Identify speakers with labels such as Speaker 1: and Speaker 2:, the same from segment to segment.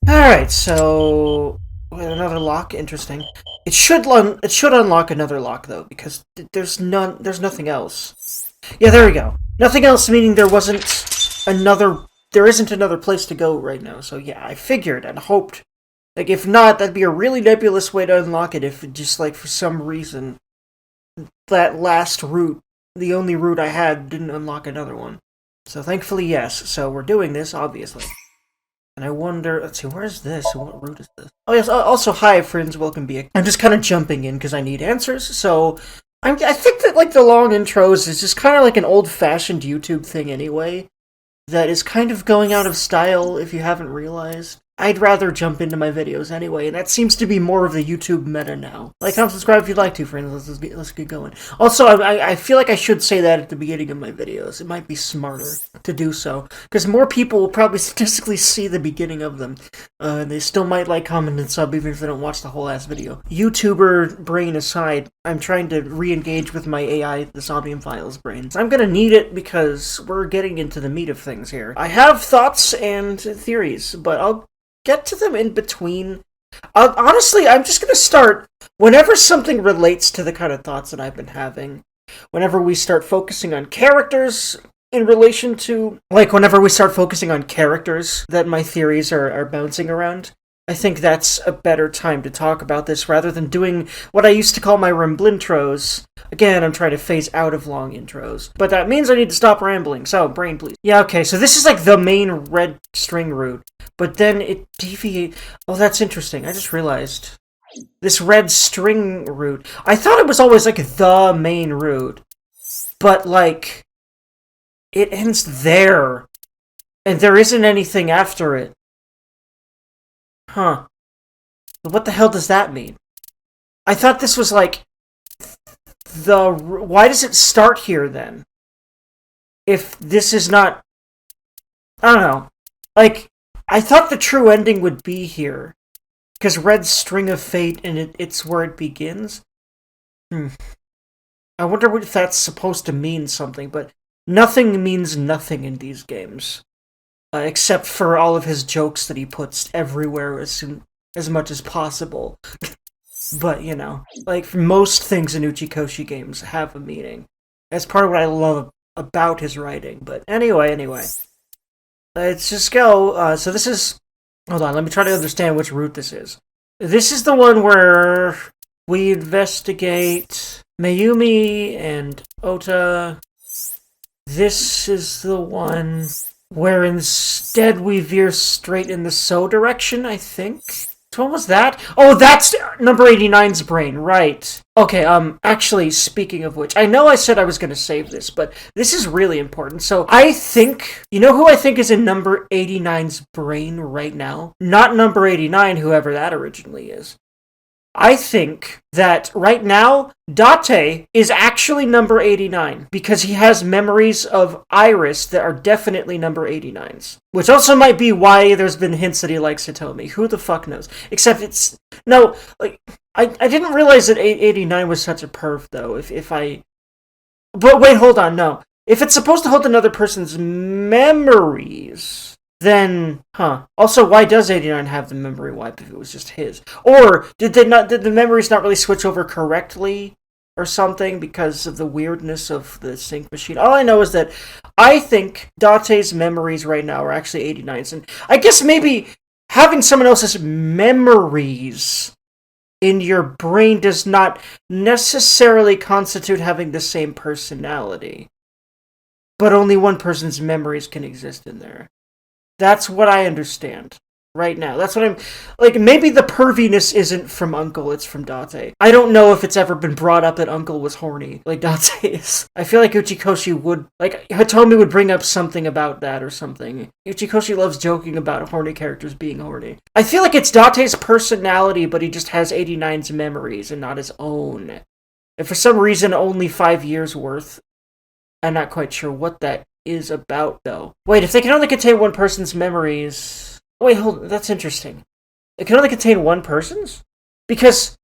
Speaker 1: Alright, so another lock, interesting. It should unlock another lock though, because there's nothing else. Yeah, there we go. Nothing else, meaning there isn't another place to go right now. So yeah, I figured and hoped. Like, if not, that'd be a really nebulous way to unlock it if just, like, for some reason, that last route, the only route I had, didn't unlock another one. So thankfully, yes. So we're doing this, obviously. And I wonder, let's see, where is this? What route is this? Oh yes, also, hi friends, welcome back. I'm just kind of jumping in because I need answers, so I think that, like, the long intros is just kind of like an old-fashioned YouTube thing anyway, that is kind of going out of style if you haven't realized. I'd rather jump into my videos anyway, and that seems to be more of the YouTube meta now. Like, comment, subscribe if you'd like to, friends. Let's get going. Also, I feel like I should say that at the beginning of my videos. It might be smarter to do so, because more people will probably statistically see the beginning of them. They still might like, comment, and sub even if they don't watch the whole ass video. YouTuber brain aside, I'm trying to re-engage with my AI, the Somnium Files brain. I'm gonna need it because we're getting into the meat of things here. I have thoughts and theories, but I'll get to them in between. Honestly, I'm just going to start whenever something relates to the kind of thoughts that I've been having. Whenever we start focusing on characters in relation to, like, whenever we start focusing on characters that my theories are bouncing around, I think that's a better time to talk about this rather than doing what I used to call my ramblintros. Again, I'm trying to phase out of long intros. But that means I need to stop rambling, so brain please. Yeah, okay, so this is like the main red string route. But then it deviates. Oh, that's interesting. I just realized. This red string route. I thought it was always like the main route. But, like, it ends there. And there isn't anything after it. Huh. What the hell does that mean? I thought this was like why does it start here then? If this is not, I don't know. Like, I thought the true ending would be here. Because red string of fate and it's where it begins. I wonder if that's supposed to mean something, but nothing means nothing in these games. Except for all of his jokes that he puts everywhere as much as possible. But, you know, like, most things in Uchikoshi games have a meaning. That's part of what I love about his writing. But anyway. Let's just go. So this is... Hold on, let me try to understand which route this is. This is the one where we investigate Mayumi and Ota. This is the one where instead we veer straight in the So direction, I think. So what was that? Oh, that's number 89's brain, right. Okay, actually, speaking of which, I know I said I was going to save this, but this is really important. So I think, you know who I think is in number 89's brain right now? Not number 89, whoever that originally is. I think that right now, Date is actually number 89, because he has memories of Iris that are definitely number 89's. Which also might be why there's been hints that he likes Hitomi. Who the fuck knows? Except it's... No, like, I didn't realize that 89 was such a perv, though, if I... But wait, hold on, no. If it's supposed to hold another person's memories... Then, Also, why does 89 have the memory wipe if it was just his? Or did the memories not really switch over correctly or something because of the weirdness of the sync machine? All I know is that I think Date's memories right now are actually 89's, and I guess maybe having someone else's memories in your brain does not necessarily constitute having the same personality. But only one person's memories can exist in there. That's what I understand right now. That's what I'm... Like, maybe the perviness isn't from Uncle, it's from Date. I don't know if it's ever been brought up that Uncle was horny, like Date is. I feel like Uchikoshi would... Like, Hitomi would bring up something about that or something. Uchikoshi loves joking about horny characters being horny. I feel like it's Date's personality, but he just has 89's memories and not his own. And for some reason, only 5 years worth. I'm not quite sure what that is about, though. Wait, if they can only contain one person's memories... Wait, hold on, that's interesting. It can only contain one person's? Because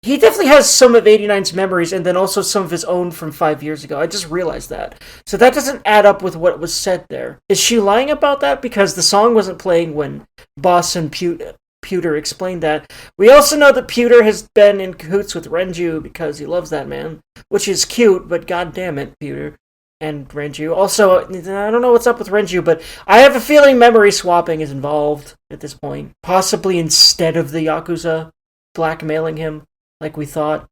Speaker 1: he definitely has some of 89's memories and then also some of his own from 5 years ago. I just realized that. So that doesn't add up with what was said there. Is she lying about that? Because the song wasn't playing when Boss and Pewter explained that. We also know that Pewter has been in cahoots with Renju because he loves that man, which is cute, but god damn it, Pewter and Renju. Also, I don't know what's up with Renju, but I have a feeling memory swapping is involved at this point. Possibly instead of the Yakuza blackmailing him, like we thought.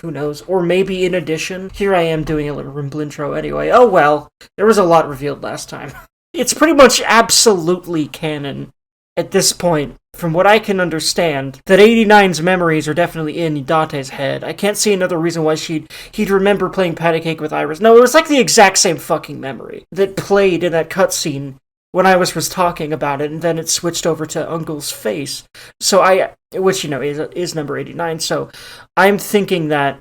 Speaker 1: Who knows? Or maybe in addition. Here I am doing a little Ramblintro anyway. Oh well, there was a lot revealed last time. It's pretty much absolutely canon at this point, from what I can understand, that 89's memories are definitely in Dante's head. I can't see another reason why he'd remember playing patty cake with Iris. No, it was like the exact same fucking memory that played in that cutscene when Iris was talking about it, and then it switched over to Uncle's face. So which, is number 89, so I'm thinking that,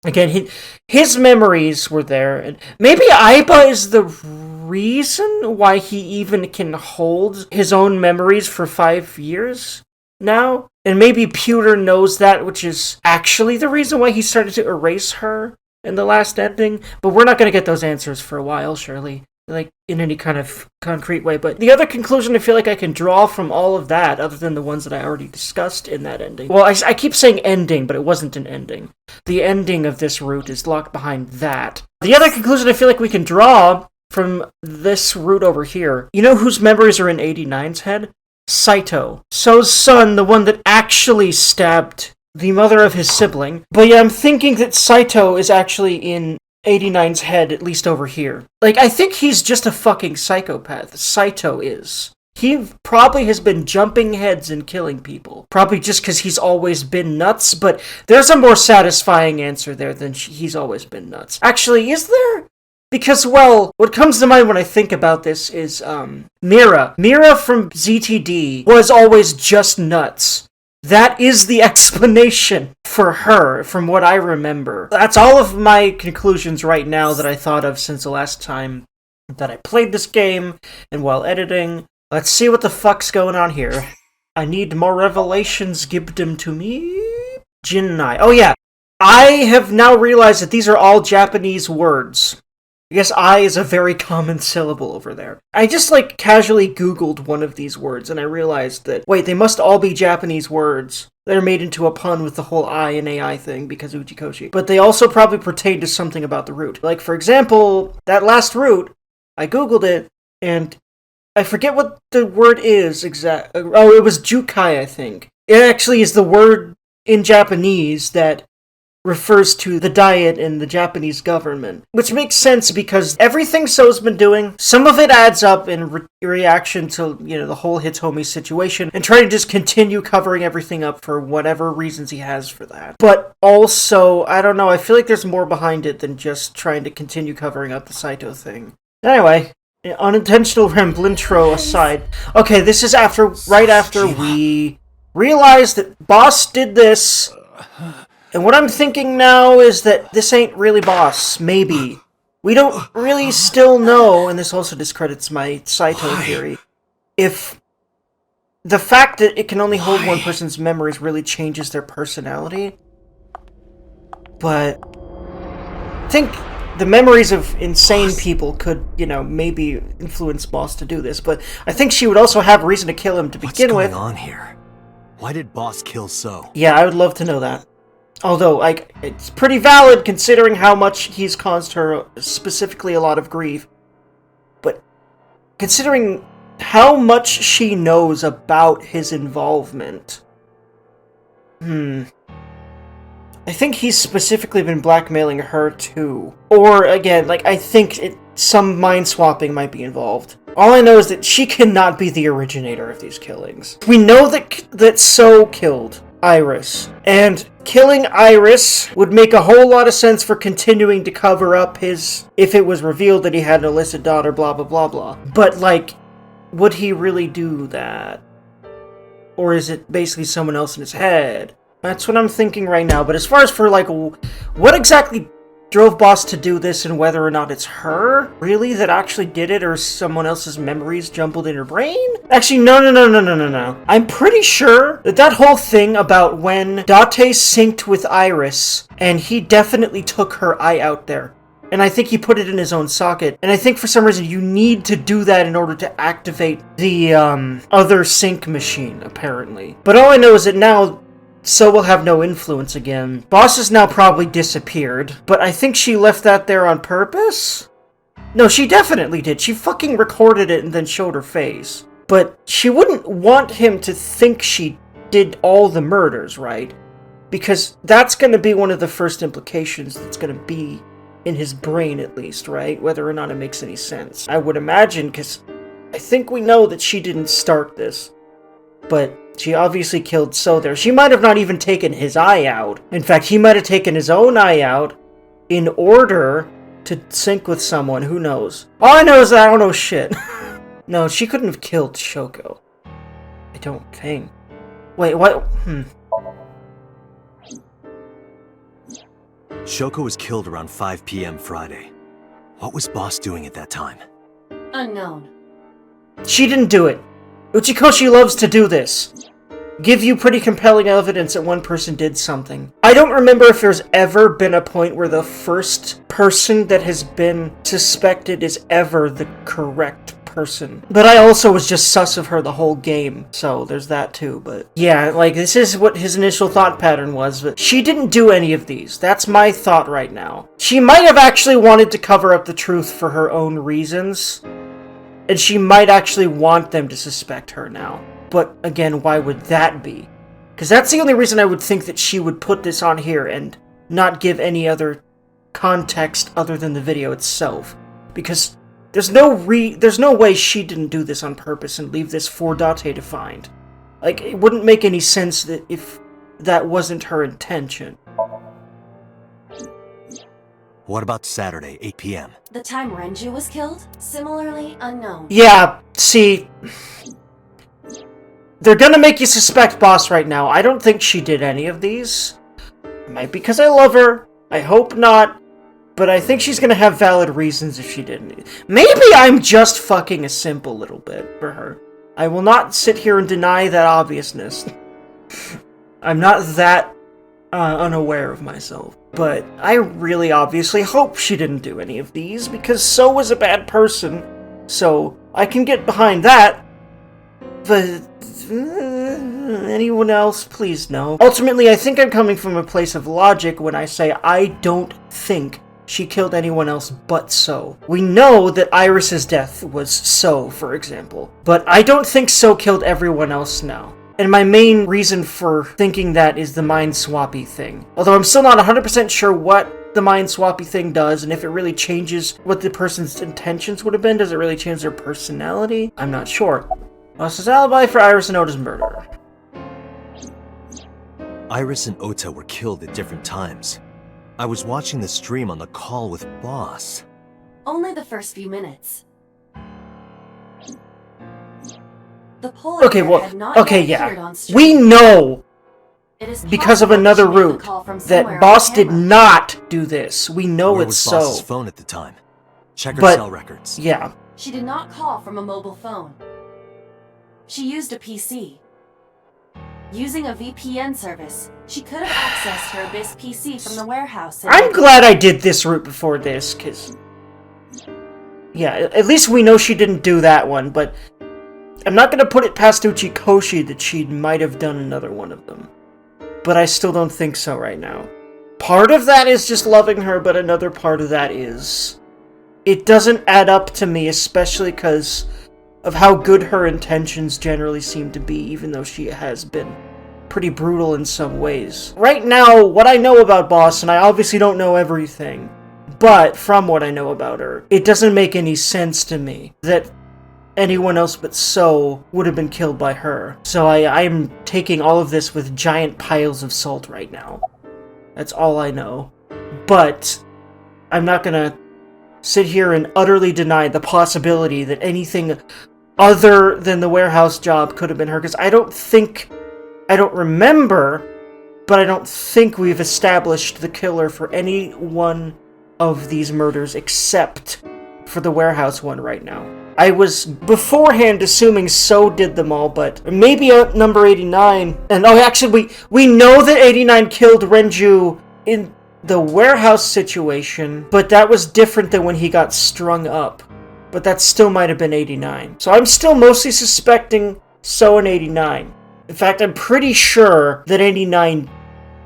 Speaker 1: again, his memories were there, and maybe Aiba is the reason why he even can hold his own memories for 5 years now, and maybe Pewter knows that, which is actually the reason why he started to erase her in the last ending, but we're not going to get those answers for a while, surely, like, in any kind of concrete way. But the other conclusion I feel like I can draw from all of that, other than the ones that I already discussed in that ending, well, I keep saying ending, but it wasn't an ending. The ending of this route is locked behind that. The other conclusion I feel like we can draw from this route over here, you know whose memories are in 89's head? Saito. So's son, the one that actually stabbed the mother of his sibling. But yeah, I'm thinking that Saito is actually in 89's head, at least over here. Like, I think he's just a fucking psychopath. Saito is. He probably has been jumping heads and killing people. Probably just because he's always been nuts, but there's a more satisfying answer there than he's always been nuts. Actually, is there? Because, well, what comes to mind when I think about this is, Mira. Mira from ZTD was always just nuts. That is the explanation for her, from what I remember. That's all of my conclusions right now that I thought of since the last time that I played this game, and while editing. Let's see what the fuck's going on here. I need more revelations, give them to me. Jinnai. Oh yeah, I have now realized that these are all Japanese words. I guess I is a very common syllable over there. I just, casually Googled one of these words, and I realized that, wait, they must all be Japanese words. They're made into a pun with the whole I and AI thing, because Uchikoshi. But they also probably pertain to something about the route. Like, for example, that last route, I Googled it, and I forget what the word is exactly. Oh, it was jukai, I think. It actually is the word in Japanese that refers to the diet and the Japanese government. Which makes sense because everything So's been doing, some of it adds up in reaction to, the whole Hitomi situation, and trying to just continue covering everything up for whatever reasons he has for that. But also, I don't know, I feel like there's more behind it than just trying to continue covering up the Saito thing. Anyway, unintentional Ramblintro aside. Okay, this is right after we realized that Boss did this. And what I'm thinking now is that this ain't really Boss. Maybe. We don't really still know, and this also discredits my Saito theory, if the fact that it can only hold one person's memories really changes their personality. But I think the memories of insane people could, maybe influence Boss to do this, but I think she would also have reason to kill him to begin with.
Speaker 2: What's going on here? Why did Boss kill So?
Speaker 1: Yeah, I would love to know that. Although, it's pretty valid considering how much he's caused her, specifically a lot of grief. But considering how much she knows about his involvement, I think he's specifically been blackmailing her too. Or, again, I think some mind swapping might be involved. All I know is that she cannot be the originator of these killings. We know that So killed Iris, and killing Iris would make a whole lot of sense for continuing to cover up if it was revealed that he had an illicit daughter, blah blah blah blah. But, would he really do that? Or is it basically someone else in his head? That's what I'm thinking right now. But as far as for, what exactly drove Boss to do this and whether or not it's her, really, that actually did it, or someone else's memories jumbled in her brain? Actually, no. I'm pretty sure that that whole thing about when Date synced with Iris, and he definitely took her eye out there. And I think he put it in his own socket. And I think for some reason you need to do that in order to activate the, other sync machine, apparently. But all I know is that now So will have no influence again. Boss has now probably disappeared, but I think she left that there on purpose? No, she definitely did. She fucking recorded it and then showed her face. But she wouldn't want him to think she did all the murders, right? Because that's going to be one of the first implications that's going to be in his brain, at least, right? Whether or not it makes any sense. I would imagine, because I think we know that she didn't start this. But she obviously killed So there. She might have not even taken his eye out. In fact, he might have taken his own eye out in order to sync with someone. Who knows? All I know is that I don't know shit. No, she couldn't have killed Shoko. I don't think. Wait, what?
Speaker 2: Shoko was killed around 5 p.m. Friday. What was Boss doing at that time?
Speaker 3: Unknown.
Speaker 1: She didn't do it. Uchikoshi loves to do this. Give you pretty compelling evidence that one person did something. I don't remember if there's ever been a point where the first person that has been suspected is ever the correct person. But I also was just sus of her the whole game, so there's that too. But yeah, like, this is what his initial thought pattern was, but she didn't do any of these. That's my thought right now. She might have actually wanted to cover up the truth for her own reasons, and she might actually want them to suspect her now. But again, why would that be? Because that's the only reason I would think that she would put this on here and not give any other context other than the video itself. Because there's no way she didn't do this on purpose and leave this for Date to find. Like, it wouldn't make any sense that if that wasn't her intention.
Speaker 2: What about Saturday, 8 p.m.?
Speaker 3: The time Renju was killed? Similarly unknown.
Speaker 1: Yeah, see... They're gonna make you suspect Boss right now. I don't think she did any of these. It might be because I love her. I hope not. But I think she's gonna have valid reasons if she didn't. Maybe I'm just fucking a simp a little bit for her. I will not sit here and deny that obviousness. I'm not that unaware of myself. But I really obviously hope she didn't do any of these, because So was a bad person. So I can get behind that. But anyone else, please no. Ultimately, I think I'm coming from a place of logic when I say I don't think she killed anyone else but So. We know that Iris's death was So, for example, but I don't think So killed everyone else now. And my main reason for thinking that is the mind swappy thing. Although I'm still not 100% sure what the mind swappy thing does, and if it really changes what the person's intentions would have been. Does it really change their personality? I'm not sure. Boss's alibi for Iris and Ota's murder.
Speaker 2: Iris and Ota were killed at different times. I was watching the stream on the call with Boss.
Speaker 3: Only the first few minutes. The polar
Speaker 1: Okay,
Speaker 3: bear
Speaker 1: well,
Speaker 3: had not
Speaker 1: okay,
Speaker 3: yet appeared
Speaker 1: yeah.
Speaker 3: on stream.
Speaker 1: We know,
Speaker 3: It is
Speaker 1: because of
Speaker 3: possible
Speaker 1: another
Speaker 3: she made the
Speaker 1: route,
Speaker 3: call from somewhere
Speaker 1: that
Speaker 3: on
Speaker 1: Boss did
Speaker 3: camera.
Speaker 1: not do this. We know
Speaker 2: Where
Speaker 1: it's
Speaker 2: was
Speaker 1: So.
Speaker 2: Boss's phone at the time? Check her
Speaker 1: But-
Speaker 2: cell records.
Speaker 1: Yeah.
Speaker 3: She did not call from a mobile phone. She used a PC. Using a VPN service, she could have accessed her Abyss PC from the warehouse. And
Speaker 1: I'm glad I did this route before this, because... Yeah, at least we know she didn't do that one, but... I'm not going to put it past Uchikoshi that she might have done another one of them. But I still don't think so right now. Part of that is just loving her, but another part of that is... It doesn't add up to me, especially because of how good her intentions generally seem to be, even though she has been pretty brutal in some ways. Right now, what I know about Boss, and I obviously don't know everything, but from what I know about her, it doesn't make any sense to me that anyone else but So would have been killed by her. So I'm taking all of this with giant piles of salt right now. That's all I know. But I'm not gonna sit here and utterly deny the possibility that anything other than the warehouse job could have been her, because I don't remember, but I don't think we've established the killer for any one of these murders except for the warehouse one right now. I was beforehand assuming So did them all, but maybe number 89. And actually, we know that 89 killed Renju in the warehouse situation, but that was different than when he got strung up. But that still might have been 89. So I'm still mostly suspecting So and 89. In fact, I'm pretty sure that 89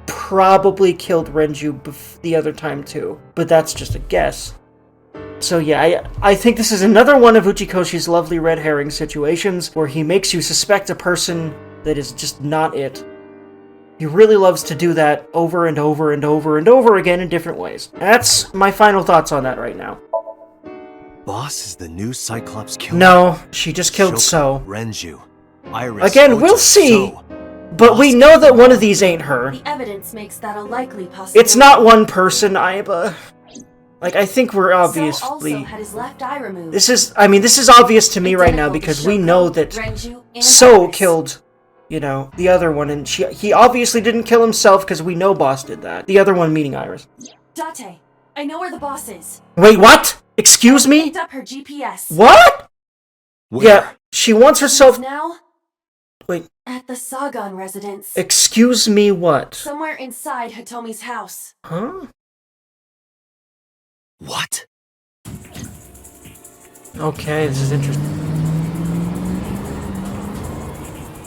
Speaker 1: probably killed Renju the other time too, but that's just a guess. So yeah, I think this is another one of Uchikoshi's lovely red herring situations where he makes you suspect a person that is just not it. He really loves to do that over and over and over and over again in different ways. That's my final thoughts on that right now.
Speaker 2: Boss is the new Cyclops killer.
Speaker 1: No, she just killed So.
Speaker 2: Renju. Iris,
Speaker 1: again, we'll see. But we know that one of these ain't her.
Speaker 3: The evidence makes that a likely possibility.
Speaker 1: It's not one person, Aiba. Like, I think we're obviously...
Speaker 3: So also had his left eye removed.
Speaker 1: This is obvious to me right now because we know that So killed, the other one, and he obviously didn't kill himself because we know Boss did that. The other one meaning Iris.
Speaker 3: Date, I know where the boss is.
Speaker 1: Wait, what? Excuse me?
Speaker 3: Picked up her GPS.
Speaker 1: What?
Speaker 2: Where?
Speaker 1: Yeah, she wants herself...
Speaker 3: Now?
Speaker 1: Wait.
Speaker 3: At the Sagan residence.
Speaker 1: Excuse me, what?
Speaker 3: Somewhere inside Hitomi's house.
Speaker 1: Huh?
Speaker 2: What?
Speaker 1: Okay, this is interesting.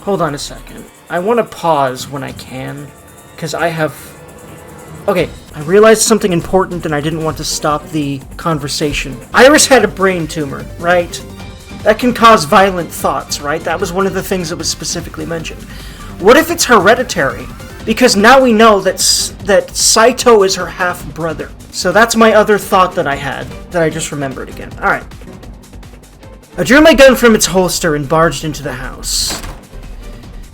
Speaker 1: Hold on a second. I want to pause when I can, because I have... Okay, I realized something important and I didn't want to stop the conversation. Iris had a brain tumor, right? That can cause violent thoughts, right? That was one of the things that was specifically mentioned. What if it's hereditary? Because now we know that Saito is her half-brother. So that's my other thought that I had, that I just remembered again. Alright. I drew my gun from its holster and barged into the house.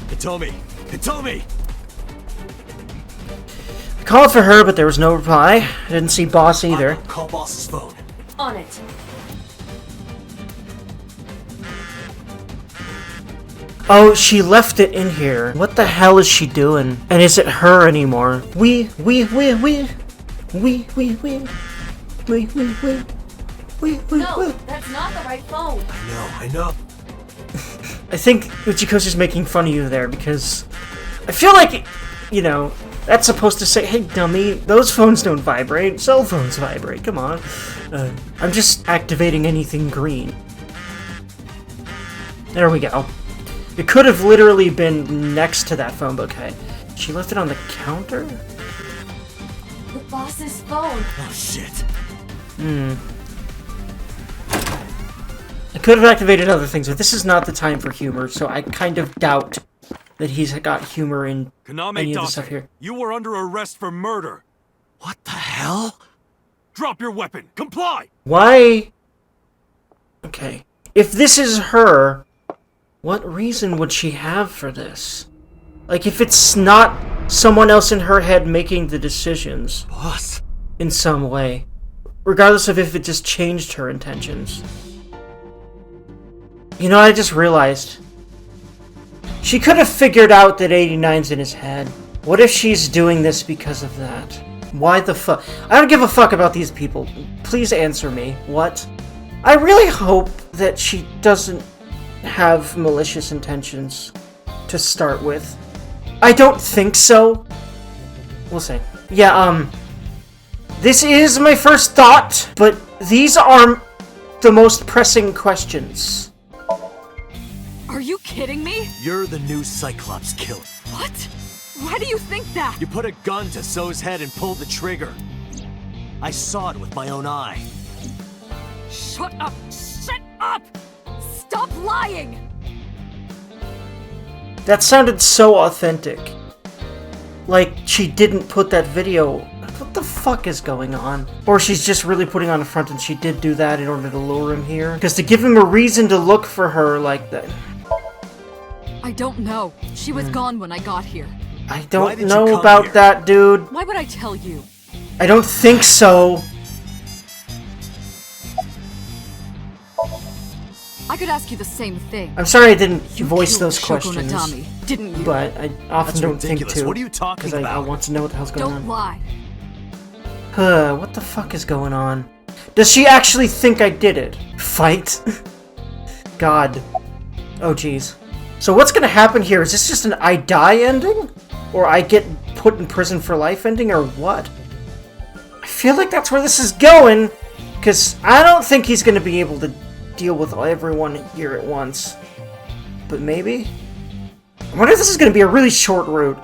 Speaker 2: Hitomi! Hitomi!
Speaker 1: I called for her, but there was no reply. I didn't see Boss either.
Speaker 2: Call Boss's phone.
Speaker 3: On it.
Speaker 1: Oh, she left it in here. What the hell is she doing? And is it her anymore? We.
Speaker 3: No, that's not the right phone.
Speaker 2: I know.
Speaker 1: I think Uchikoshi's making fun of you there because I feel like, that's supposed to say, hey, dummy, those phones don't vibrate. Cell phones vibrate. Come on. I'm just activating anything green. There we go. It could have literally been next to that phone, but okay. She left it on the counter?
Speaker 3: The boss's phone.
Speaker 2: Oh, shit.
Speaker 1: I could have activated other things, but this is not the time for humor, so I kind of doubt that he's got humor in any of the stuff here.
Speaker 4: You were under arrest for murder.
Speaker 2: What the hell?
Speaker 4: Drop your weapon. Comply.
Speaker 1: Why? Okay. If this is her, what reason would she have for this? Like, if it's not someone else in her head making the decisions.
Speaker 2: Boss.
Speaker 1: In some way. Regardless of if it just changed her intentions. I just realized. She could have figured out that 89's in his head. What if she's doing this because of that? Why the fuck? I don't give a fuck about these people. Please answer me. What? I really hope that she doesn't have malicious intentions to start with. I don't think so. We'll see. Yeah, this is my first thought, but these are the most pressing questions.
Speaker 5: Are you kidding me?
Speaker 2: You're the new Cyclops killer.
Speaker 5: What? Why do you think that?
Speaker 2: You put a gun to So's head and pulled the trigger. I saw it with my own eye.
Speaker 5: Shut up! Shut up! Stop lying!
Speaker 1: That sounded so authentic. Like, she didn't put that video... What the fuck is going on? Or she's just really putting on a front and she did do that in order to lure him here? Because to give him a reason to look for her like that...
Speaker 5: I don't know. She was gone when I got here.
Speaker 1: I don't know about that, dude.
Speaker 5: Why would I tell you?
Speaker 1: I don't think so.
Speaker 5: I could ask you the same thing.
Speaker 1: I'm sorry I didn't voice
Speaker 5: killed
Speaker 1: those
Speaker 5: Shoko
Speaker 1: questions.
Speaker 5: Nadami, didn't you?
Speaker 1: But I often
Speaker 2: That's
Speaker 1: don't
Speaker 2: ridiculous.
Speaker 1: think to.
Speaker 2: What are you talking
Speaker 1: Because I
Speaker 2: about?
Speaker 1: want to know what the hell's going
Speaker 5: Don't
Speaker 1: on.
Speaker 5: lie.
Speaker 1: What the fuck is going on? Does she actually think I did it? Fight? God. Oh, jeez. So what's gonna happen here? Is this just an I die ending? Or I get put in prison for life ending, or what? I feel like that's where this is going, because I don't think he's gonna be able to deal with everyone here at once. But maybe? I wonder if this is gonna be a really short route.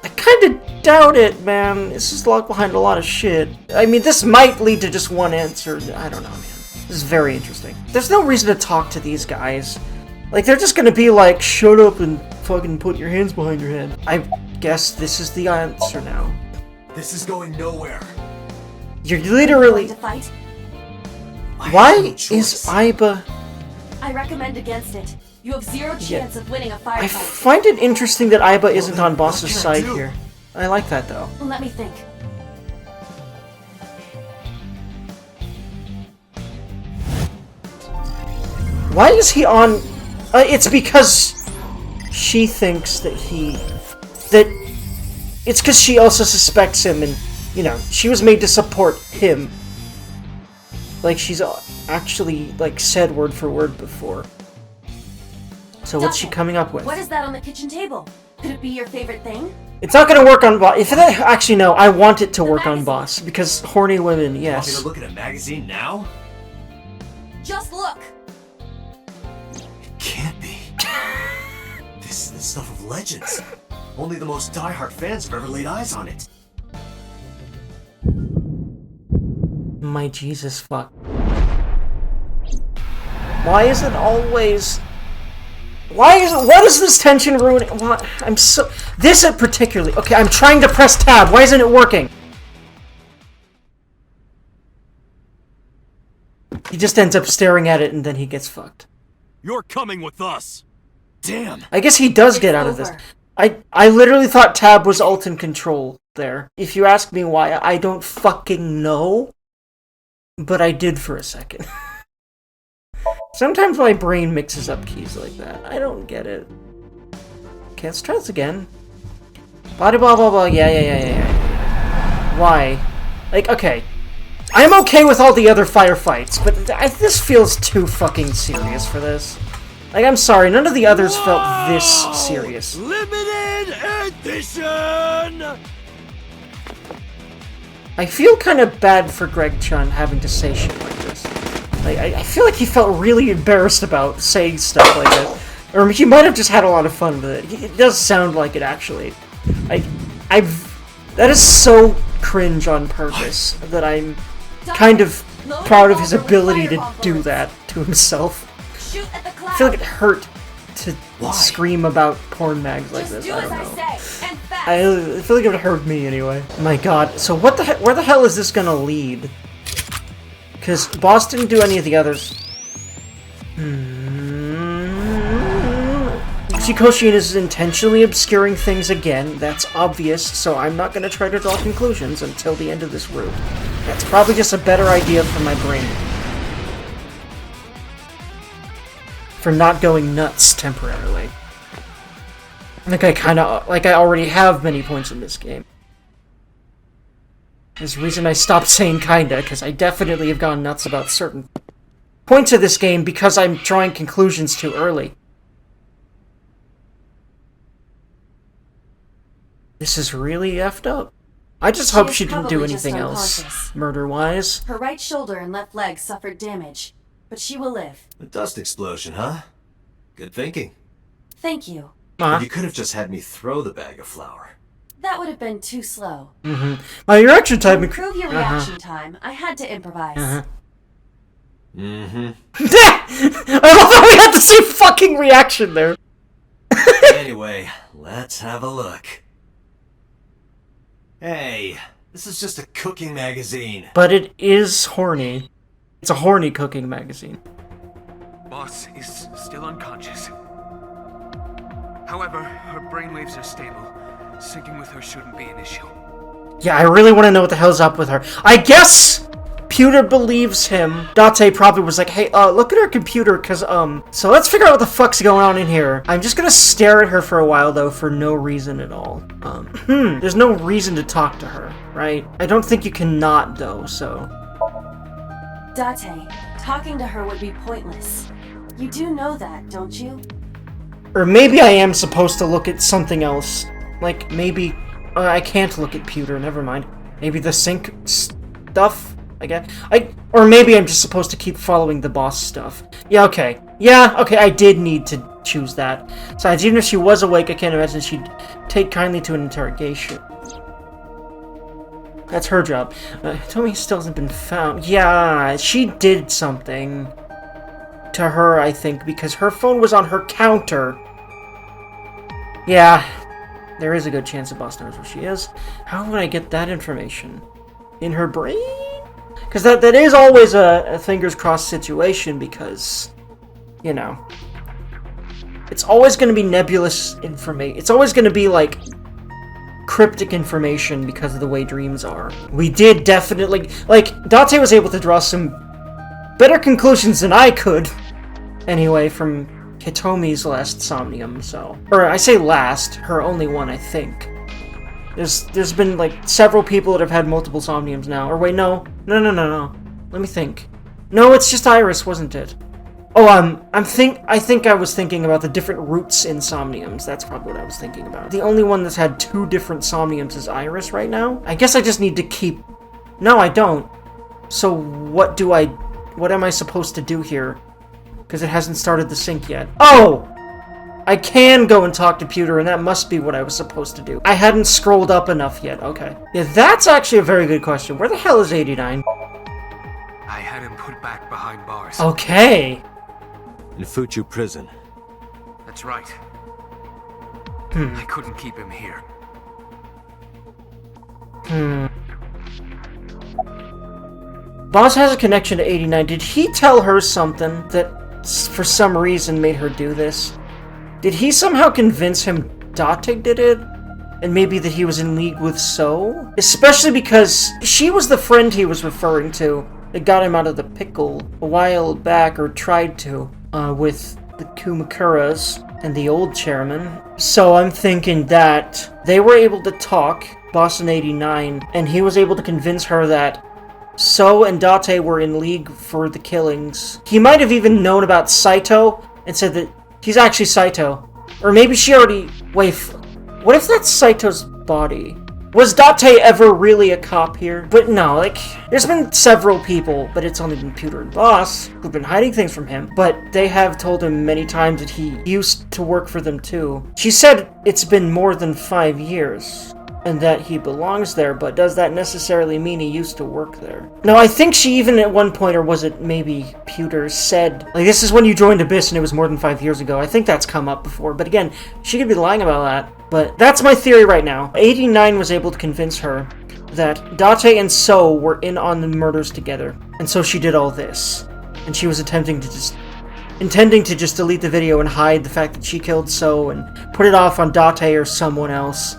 Speaker 1: I kinda doubt it, man. This is locked behind a lot of shit. I mean, this might lead to just one answer. I don't know, man. This is very interesting. There's no reason to talk to these guys. Like, they're just gonna be like, shut up and fucking put your hands behind your head. I guess this is the answer now.
Speaker 2: This is going nowhere.
Speaker 1: You're literally...
Speaker 3: Going to fight?
Speaker 1: Why is Aiba...
Speaker 3: I recommend against it. You have zero chance of winning a
Speaker 1: I
Speaker 3: firefight.
Speaker 1: find it interesting that Aiba isn't
Speaker 2: then
Speaker 1: on Boss's
Speaker 2: what can I
Speaker 1: side
Speaker 2: do?
Speaker 1: here. I like that, though.
Speaker 3: Let me think.
Speaker 1: Why is he on... it's because she thinks that he... It's because she also suspects him, and, you know, she was made to support him. Like, she's actually, like, said word for word before. So what's she coming up with?
Speaker 3: What is that on the kitchen table? Could it be your favorite thing?
Speaker 1: It's not gonna work on Boss. If it, actually, no, I want it to work on Boss, because horny women,
Speaker 2: Want me
Speaker 1: yes.
Speaker 2: to look at a magazine now?
Speaker 3: Just look.
Speaker 2: Can't be. This is the stuff of legends. Only the most diehard fans have ever laid eyes on it.
Speaker 1: My Jesus fuck. Why is it always... what is this tension ruining? What? I'm so... This particularly... Okay, I'm trying to press tab. Why isn't it working? He just ends up staring at it and then he gets fucked.
Speaker 4: You're coming with us!
Speaker 2: Damn.
Speaker 1: I guess he does get out of this. I literally thought tab was alt and control there. If you ask me why, I don't fucking know. But I did for a second. Sometimes my brain mixes up keys like that. I don't get it. Okay, let's try this again. Blah blah blah blah. Yeah. Why? Like, okay. I'm okay with all the other firefights, but this feels too fucking serious for this. Like, I'm sorry, none of the others felt this serious.
Speaker 4: Limited edition! I
Speaker 1: feel kind of bad for Greg Chun having to say shit like this. Like, I feel like he felt really embarrassed about saying stuff like that. Or he might have just had a lot of fun with it. It does sound like it, actually. That is so cringe on purpose that I'm kind of proud of his ability to do that to himself.
Speaker 3: Shoot at the cloud.
Speaker 1: I feel like it hurt to scream about porn mags like this. I don't know. I feel like it would hurt me anyway. My god. So what the heck? Where the hell is this gonna lead? Because Boss didn't do any of the others. Uchikoshi is intentionally obscuring things again. That's obvious, so I'm not gonna try to draw conclusions until the end of this route. That's probably just a better idea for my brain. For not going nuts temporarily. Like I already have many points in this game. There's a reason I stopped saying kinda, because I definitely have gone nuts about certain points of this game because I'm drawing conclusions too early. This is really effed up. I just hope she didn't do anything else, murder-wise.
Speaker 3: Her right shoulder and left leg suffered damage, but she will live.
Speaker 2: A dust explosion, huh? Good thinking.
Speaker 3: Thank you.
Speaker 2: But you could have just had me throw the bag of flour.
Speaker 3: That would have been too slow.
Speaker 1: My reaction time...
Speaker 3: To improve your reaction time, I had to improvise.
Speaker 1: I love how we had the same fucking reaction there.
Speaker 2: Anyway, let's have a look. Hey, this is just a cooking magazine.
Speaker 1: But it is horny. It's a horny cooking magazine.
Speaker 6: Boss is still unconscious. However, her brainwaves are stable. Syncing with her shouldn't be an issue.
Speaker 1: Yeah, I really want to know what the hell's up with her. I guess Pewter believes him. Date probably was like, hey, look at her computer, cause, so let's figure out what the fuck's going on in here. I'm just gonna stare at her for a while, though, for no reason at all. There's no reason to talk to her. right? I don't think you can not, though, so...
Speaker 3: Date, talking to her would be pointless. You do know that, don't you?
Speaker 1: Or maybe I am supposed to look at something else. Like, maybe... I can't look at pewter, never mind. Maybe the sink stuff, I guess? Or maybe I'm just supposed to keep following the boss stuff. Yeah, okay. Yeah, okay, I did need to choose that. Besides, even if she was awake, I can't imagine she'd take kindly to an interrogation. That's her job. Hitomi still hasn't been found. Yeah, she did something to her, I think, because her phone was on her counter. Yeah, there is a good chance the boss knows where she is. How would I get that information? In her brain? Because that is always a fingers crossed situation, because, you know, it's always going to be nebulous information. It's always going to be, like, cryptic information because of the way dreams are. We did definitely... Like, Date was able to draw some better conclusions than I could, anyway, from Hitomi's last Somnium, so... Or, I say last, her only one, I think. There's been, like, several people that have had multiple Somniums now. Or wait, no. No. Let me think. No, it's just Iris, wasn't it? Oh, I think I was thinking about the different roots in Somniums. That's probably what I was thinking about. The only one that's had 2 different Somniums is Iris right now. I guess I just need to keep... No, I don't. So what am I supposed to do here? Because it hasn't started the sync yet. Oh! I can go and talk to Pewter, and that must be what I was supposed to do. I hadn't scrolled up enough yet. Okay. Yeah, that's actually a very good question. Where the hell is 89?
Speaker 6: I had him put back behind bars.
Speaker 1: Okay.
Speaker 2: In Fuchu prison.
Speaker 6: That's right. I couldn't keep him here.
Speaker 1: Boss has a connection to 89. Did he tell her something that, for some reason, made her do this? Did he somehow convince him Date did it? And maybe that he was in league with So? Especially because she was the friend he was referring to that got him out of the pickle a while back, or tried to, with the Kumakuras and the old chairman. So I'm thinking that they were able to talk, Boss and 89, and he was able to convince her that So and Date were in league for the killings. He might have even known about Saito and said that he's actually Saito. Or maybe she already... Wait, what if that's Saito's body? Was Date ever really a cop here? But no, like, there's been several people, but it's only been Pewter and Boss, who've been hiding things from him. But they have told him many times that he used to work for them too. She said it's been more than 5 years, and that he belongs there, but does that necessarily mean he used to work there? No, I think she even at one point, or was it maybe Pewter, said, like, this is when you joined Abyss and it was more than 5 years ago. I think that's come up before, but again, she could be lying about that. But that's my theory right now. 89 was able to convince her that Date and So were in on the murders together, and so she did all this. And she was intending to just delete the video and hide the fact that she killed So and put it off on Date or someone else.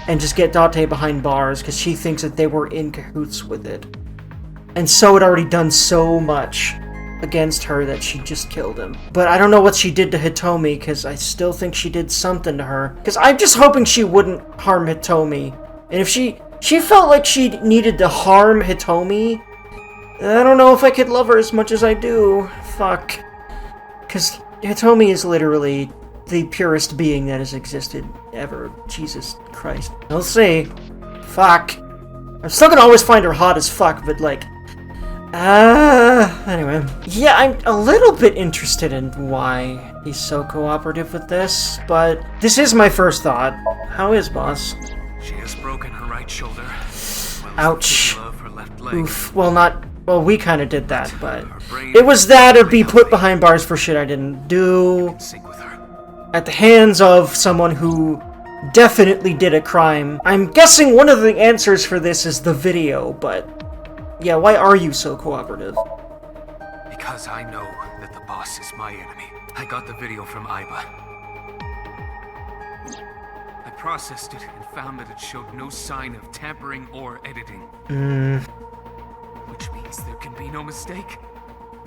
Speaker 1: And just get Date behind bars, because she thinks that they were in cahoots with it. And So had already done so much against her that she just killed him. But I don't know what she did to Hitomi, because I still think she did something to her. Because I'm just hoping she wouldn't harm Hitomi. And if she felt like she needed to harm Hitomi, I don't know if I could love her as much as I do. Fuck. Because Hitomi is literally the purest being that has existed ever. Jesus Christ. We'll see. Fuck. I'm still gonna always find her hot as fuck, but like... Anyway. Yeah, I'm a little bit interested in why he's so cooperative with this, but this is my first thought. How is Boss?
Speaker 6: She has broken her right shoulder.
Speaker 1: Ouch.
Speaker 6: Her left leg.
Speaker 1: Oof. Well, we kind of did that, but... It was that or be put behind bars for shit I didn't do.
Speaker 6: Sync with her.
Speaker 1: At the hands of someone who definitely did a crime. I'm guessing one of the answers for this is the video, but... Yeah, why are you so cooperative?
Speaker 6: Because I know that the boss is my enemy. I got the video from Aiba. I processed it and found that it showed no sign of tampering or editing. Which means there can be no mistake.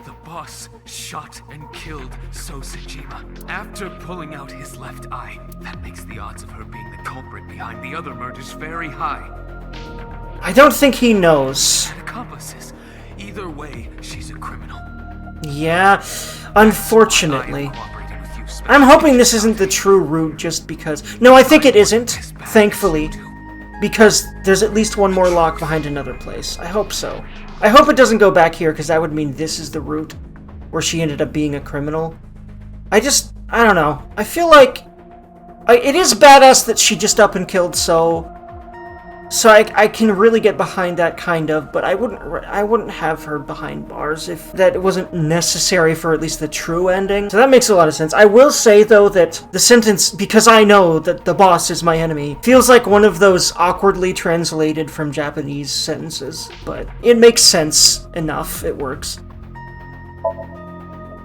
Speaker 6: The boss shot and killed Seijima after pulling out his left eye. That makes the odds of her being the culprit behind the other murders very high.
Speaker 1: I don't think he knows.
Speaker 6: Had accomplices. Either way, she's a criminal.
Speaker 1: Yeah, unfortunately.
Speaker 6: I am cooperating with you,
Speaker 1: I'm hoping this isn't the true route just because... No, I think it isn't, thankfully. Because there's at least one more lock behind another place. I hope so. I hope it doesn't go back here, because that would mean this is the route where she ended up being a criminal. I don't know. I feel like... it is badass that she just up and killed So I can really get behind that, kind of, but I wouldn't have her behind bars if that wasn't necessary for at least the true ending. So that makes a lot of sense. I will say, though, that the sentence, because I know that the boss is my enemy, feels like one of those awkwardly translated from Japanese sentences, but it makes sense enough. It works.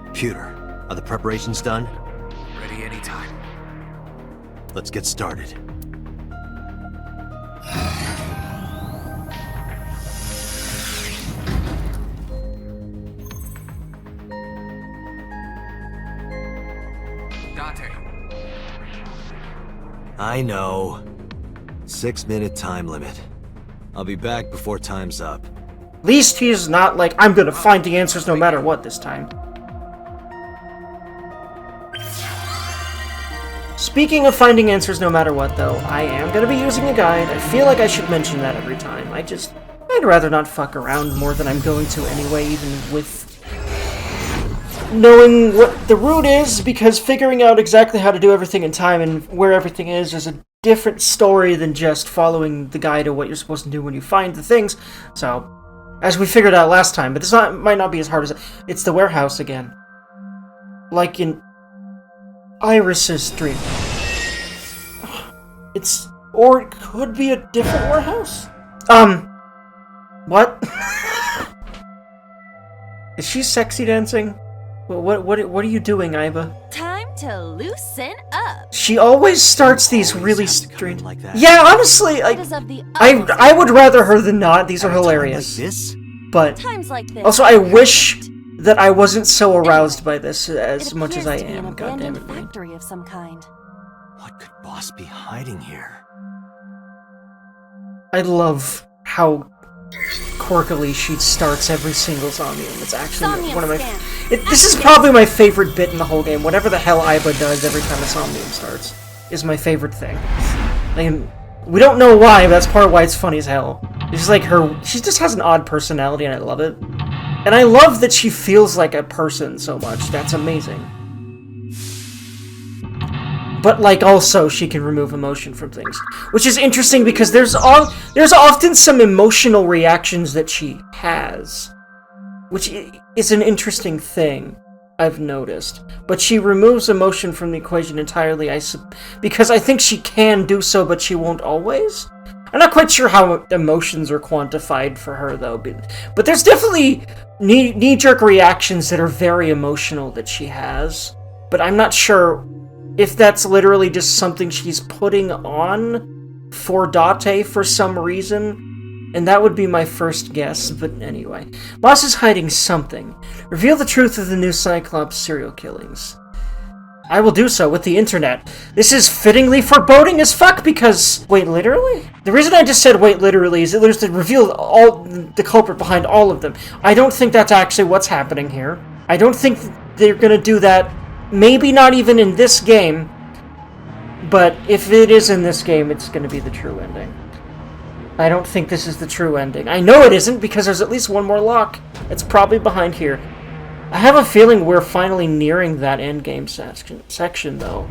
Speaker 2: Computer, are the preparations done?
Speaker 6: Ready anytime.
Speaker 2: Let's get started.
Speaker 6: Dante.
Speaker 2: I know. 6-minute time limit. I'll be back before time's up.
Speaker 1: At least he's not like, I'm gonna find the answers no matter what this time. Speaking of finding answers no matter what, though, I am going to be using a guide. I feel like I should mention that every time. I'd rather not fuck around more than I'm going to anyway, even with knowing what the route is, because figuring out exactly how to do everything in time and where everything is a different story than just following the guide of what you're supposed to do when you find the things. So, as we figured out last time, but might not be as hard as it's the warehouse again. Like in Iris's dream. Or it could be a different warehouse? What? Is she sexy dancing? What are you doing, Aiba?
Speaker 3: Time to loosen up.
Speaker 1: She always starts these really strange...
Speaker 2: like that.
Speaker 1: Yeah, honestly, I would rather her than not. These are hilarious.
Speaker 2: Like this?
Speaker 1: But
Speaker 3: Times like this.
Speaker 1: also, I wish that I wasn't so aroused by this as much as I am. God damn it.
Speaker 3: Factory of some kind.
Speaker 2: What could Boss be hiding here?
Speaker 1: I love how quirkily she starts every single Somnium. It's actually
Speaker 3: Somnium
Speaker 1: one of my...
Speaker 3: scan.
Speaker 1: This is probably my favorite bit in the whole game. Whatever the hell Aiba does every time a Somnium starts is my favorite thing. We don't know why, but that's part of why it's funny as hell. It's just like she just has an odd personality and I love it. And I love that she feels like a person so much. That's amazing. But, also, she can remove emotion from things. Which is interesting because there's often some emotional reactions that she has. Which is an interesting thing, I've noticed. But she removes emotion from the equation entirely, because I think she can do so, but she won't always. I'm not quite sure how emotions are quantified for her, though. But there's definitely knee-jerk reactions that are very emotional that she has. But I'm not sure if that's literally just something she's putting on for Date for some reason. And that would be my first guess, but anyway. Boss is hiding something. Reveal the truth of the new Cyclops serial killings. I will do so with the internet. This is fittingly foreboding as fuck because... Wait, literally? The reason I just said wait, literally is that there's to reveal the culprit behind all of them. I don't think that's actually what's happening here. I don't think they're gonna do that. Maybe not even in this game. But if it is in this game, it's gonna be the true ending. I don't think this is the true ending. I know it isn't because there's at least one more lock. It's probably behind here. I have a feeling we're finally nearing that endgame section, though.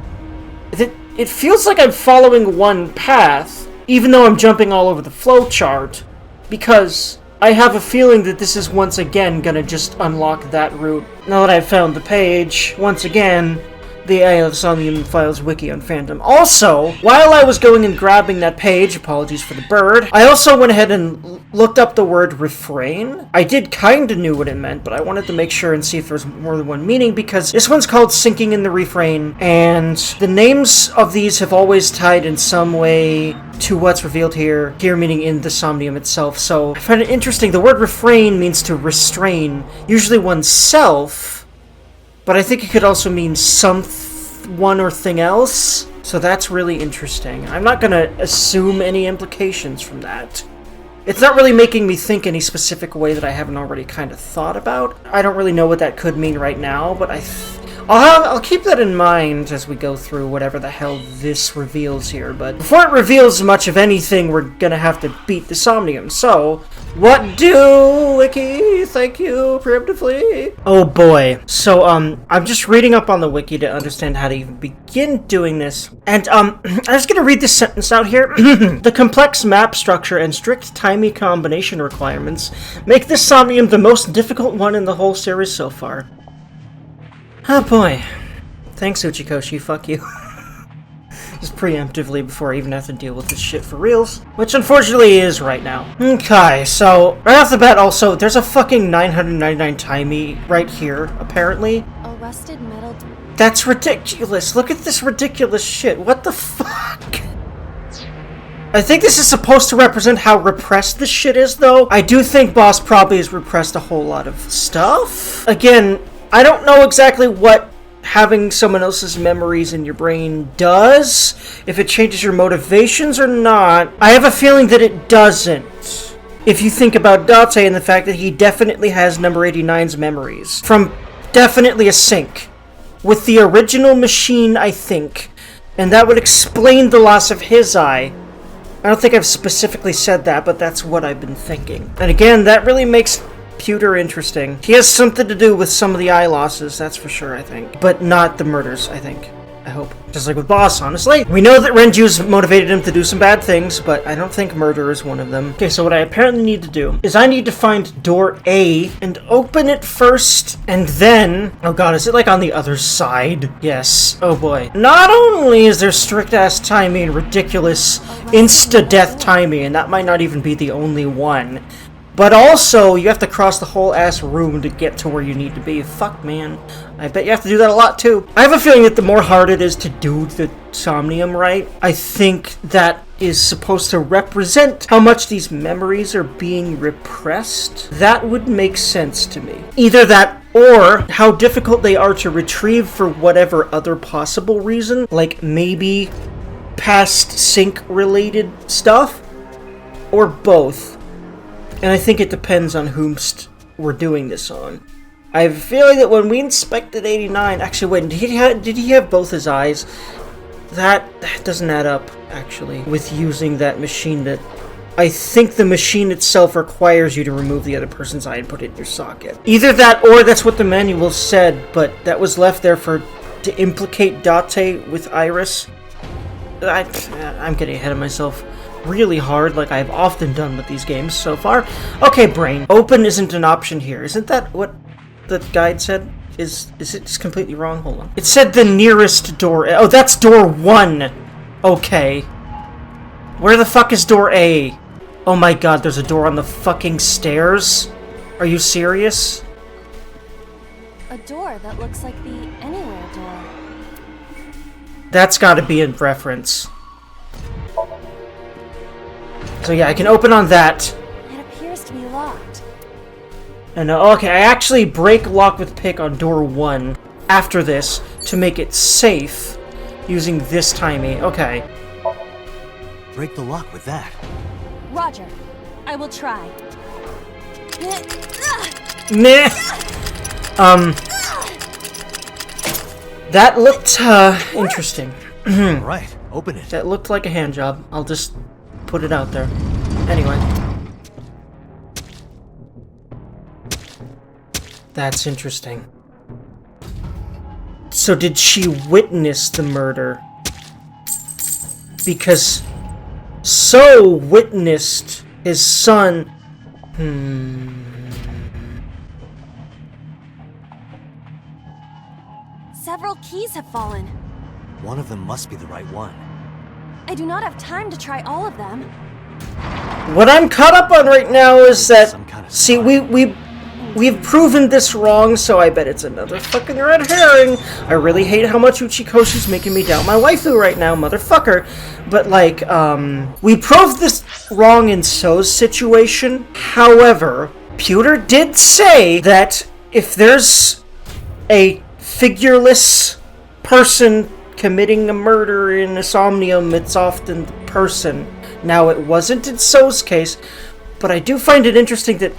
Speaker 1: It feels like I'm following one path, even though I'm jumping all over the flowchart, because I have a feeling that this is once again gonna just unlock that route. Now that I've found the page, once again, the I of Somnium Files wiki on Phantom. Also, while I was going and grabbing that page, apologies for the bird, I also went ahead and looked up the word refrain. I did kinda knew what it meant, but I wanted to make sure and see if there's more than one meaning, because this one's called Sinking in the Refrain, and the names of these have always tied in some way to what's revealed here meaning in the Somnium itself. So I find it interesting. The word refrain means to restrain, usually oneself, but I think it could also mean someone or thing else. So that's really interesting. I'm not gonna assume any implications from that. It's not really making me think any specific way that I haven't already kind of thought about. I don't really know what that could mean right now, but I'll keep that in mind as we go through whatever the hell this reveals here. But before it reveals much of anything, we're gonna have to beat the Somnium. So, what do, Wiki? Thank you, preemptively. Oh boy. So, I'm just reading up on the Wiki to understand how to even begin doing this. And, I'm just gonna read this sentence out here. The complex map structure and strict timey combination requirements make this Somnium the most difficult one in the whole series so far. Oh boy. Thanks, Uchikoshi. Fuck you. Just preemptively before I even have to deal with this shit for reals. Which unfortunately is right now. Okay, so right off the bat also, there's a fucking 999 timey right here, apparently.
Speaker 3: A rusted metal...
Speaker 1: That's ridiculous. Look at this ridiculous shit. What the fuck? I think this is supposed to represent how repressed this shit is, though. I do think Boss probably has repressed a whole lot of stuff. Again, I don't know exactly what having someone else's memories in your brain does, if it changes your motivations or not. I have a feeling that it doesn't. If you think about Date and the fact that he definitely has number 89's memories from definitely a sync with the original machine, I think, and that would explain the loss of his eye. I don't think I've specifically said that, but that's what I've been thinking. And again, that really makes Pewter interesting. He has something to do with some of the eye losses, that's for sure, I think. But not the murders, I think. I hope. Just like with Boss, honestly. We know that Renju's motivated him to do some bad things, but I don't think murder is one of them. Okay, so what I apparently need to do is I need to find door A and open it first, and then... Oh god, is it like on the other side? Yes. Oh boy. Not only is there strict-ass timing and ridiculous insta-death timing, and that might not even be the only one, but also, you have to cross the whole ass room to get to where you need to be. Fuck, man. I bet you have to do that a lot, too. I have a feeling that the more hard it is to do the Somnium right, I think that is supposed to represent how much these memories are being repressed. That would make sense to me. Either that, or how difficult they are to retrieve for whatever other possible reason. Like, maybe past sync-related stuff? Or both. And I think it depends on whomst we're doing this on. I have a feeling that when we inspected 89... Actually, wait, did he have both his eyes? That doesn't add up, actually, with using that machine that... I think the machine itself requires you to remove the other person's eye and put it in your socket. Either that, or that's what the manual said, but that was left there to implicate Date with Iris. I'm getting ahead of myself really hard, like I've often done with these games so far. Okay, brain. Open isn't an option here. Isn't that what the guide said? Is it just completely wrong? Hold on. It said the nearest door. Oh, that's door 1. Okay. Where the fuck is door A? Oh my god, there's a door on the fucking stairs? Are you serious?
Speaker 3: A door that looks like the anywhere door.
Speaker 1: That's gotta be in reference. So yeah, I can open on that.
Speaker 3: It appears to be locked.
Speaker 1: And okay, I actually break lock with pick on door 1 after this to make it safe using this timing. Okay.
Speaker 2: Break the lock with that.
Speaker 3: Roger. I will try.
Speaker 1: Meh. That looked interesting.
Speaker 2: Right, open it.
Speaker 1: That looked like a hand job. I'll just put it out there. Anyway. That's interesting. So did she witness the murder? Because So witnessed his son.
Speaker 3: Several keys have fallen.
Speaker 2: One of them must be the right one.
Speaker 3: I do not have time to try all of them.
Speaker 1: What I'm caught up on right now is that,
Speaker 2: Some kind of
Speaker 1: see,
Speaker 2: spy.
Speaker 1: we've proven this wrong, so I bet it's another fucking red herring. I really hate how much Uchikoshi's making me doubt my waifu right now, motherfucker. But, like, we proved this wrong in So's situation. However, Pewter did say that if there's a figureless person committing a murder in a Somnium, it's often the person. Now, it wasn't in So's case, But I do find it interesting that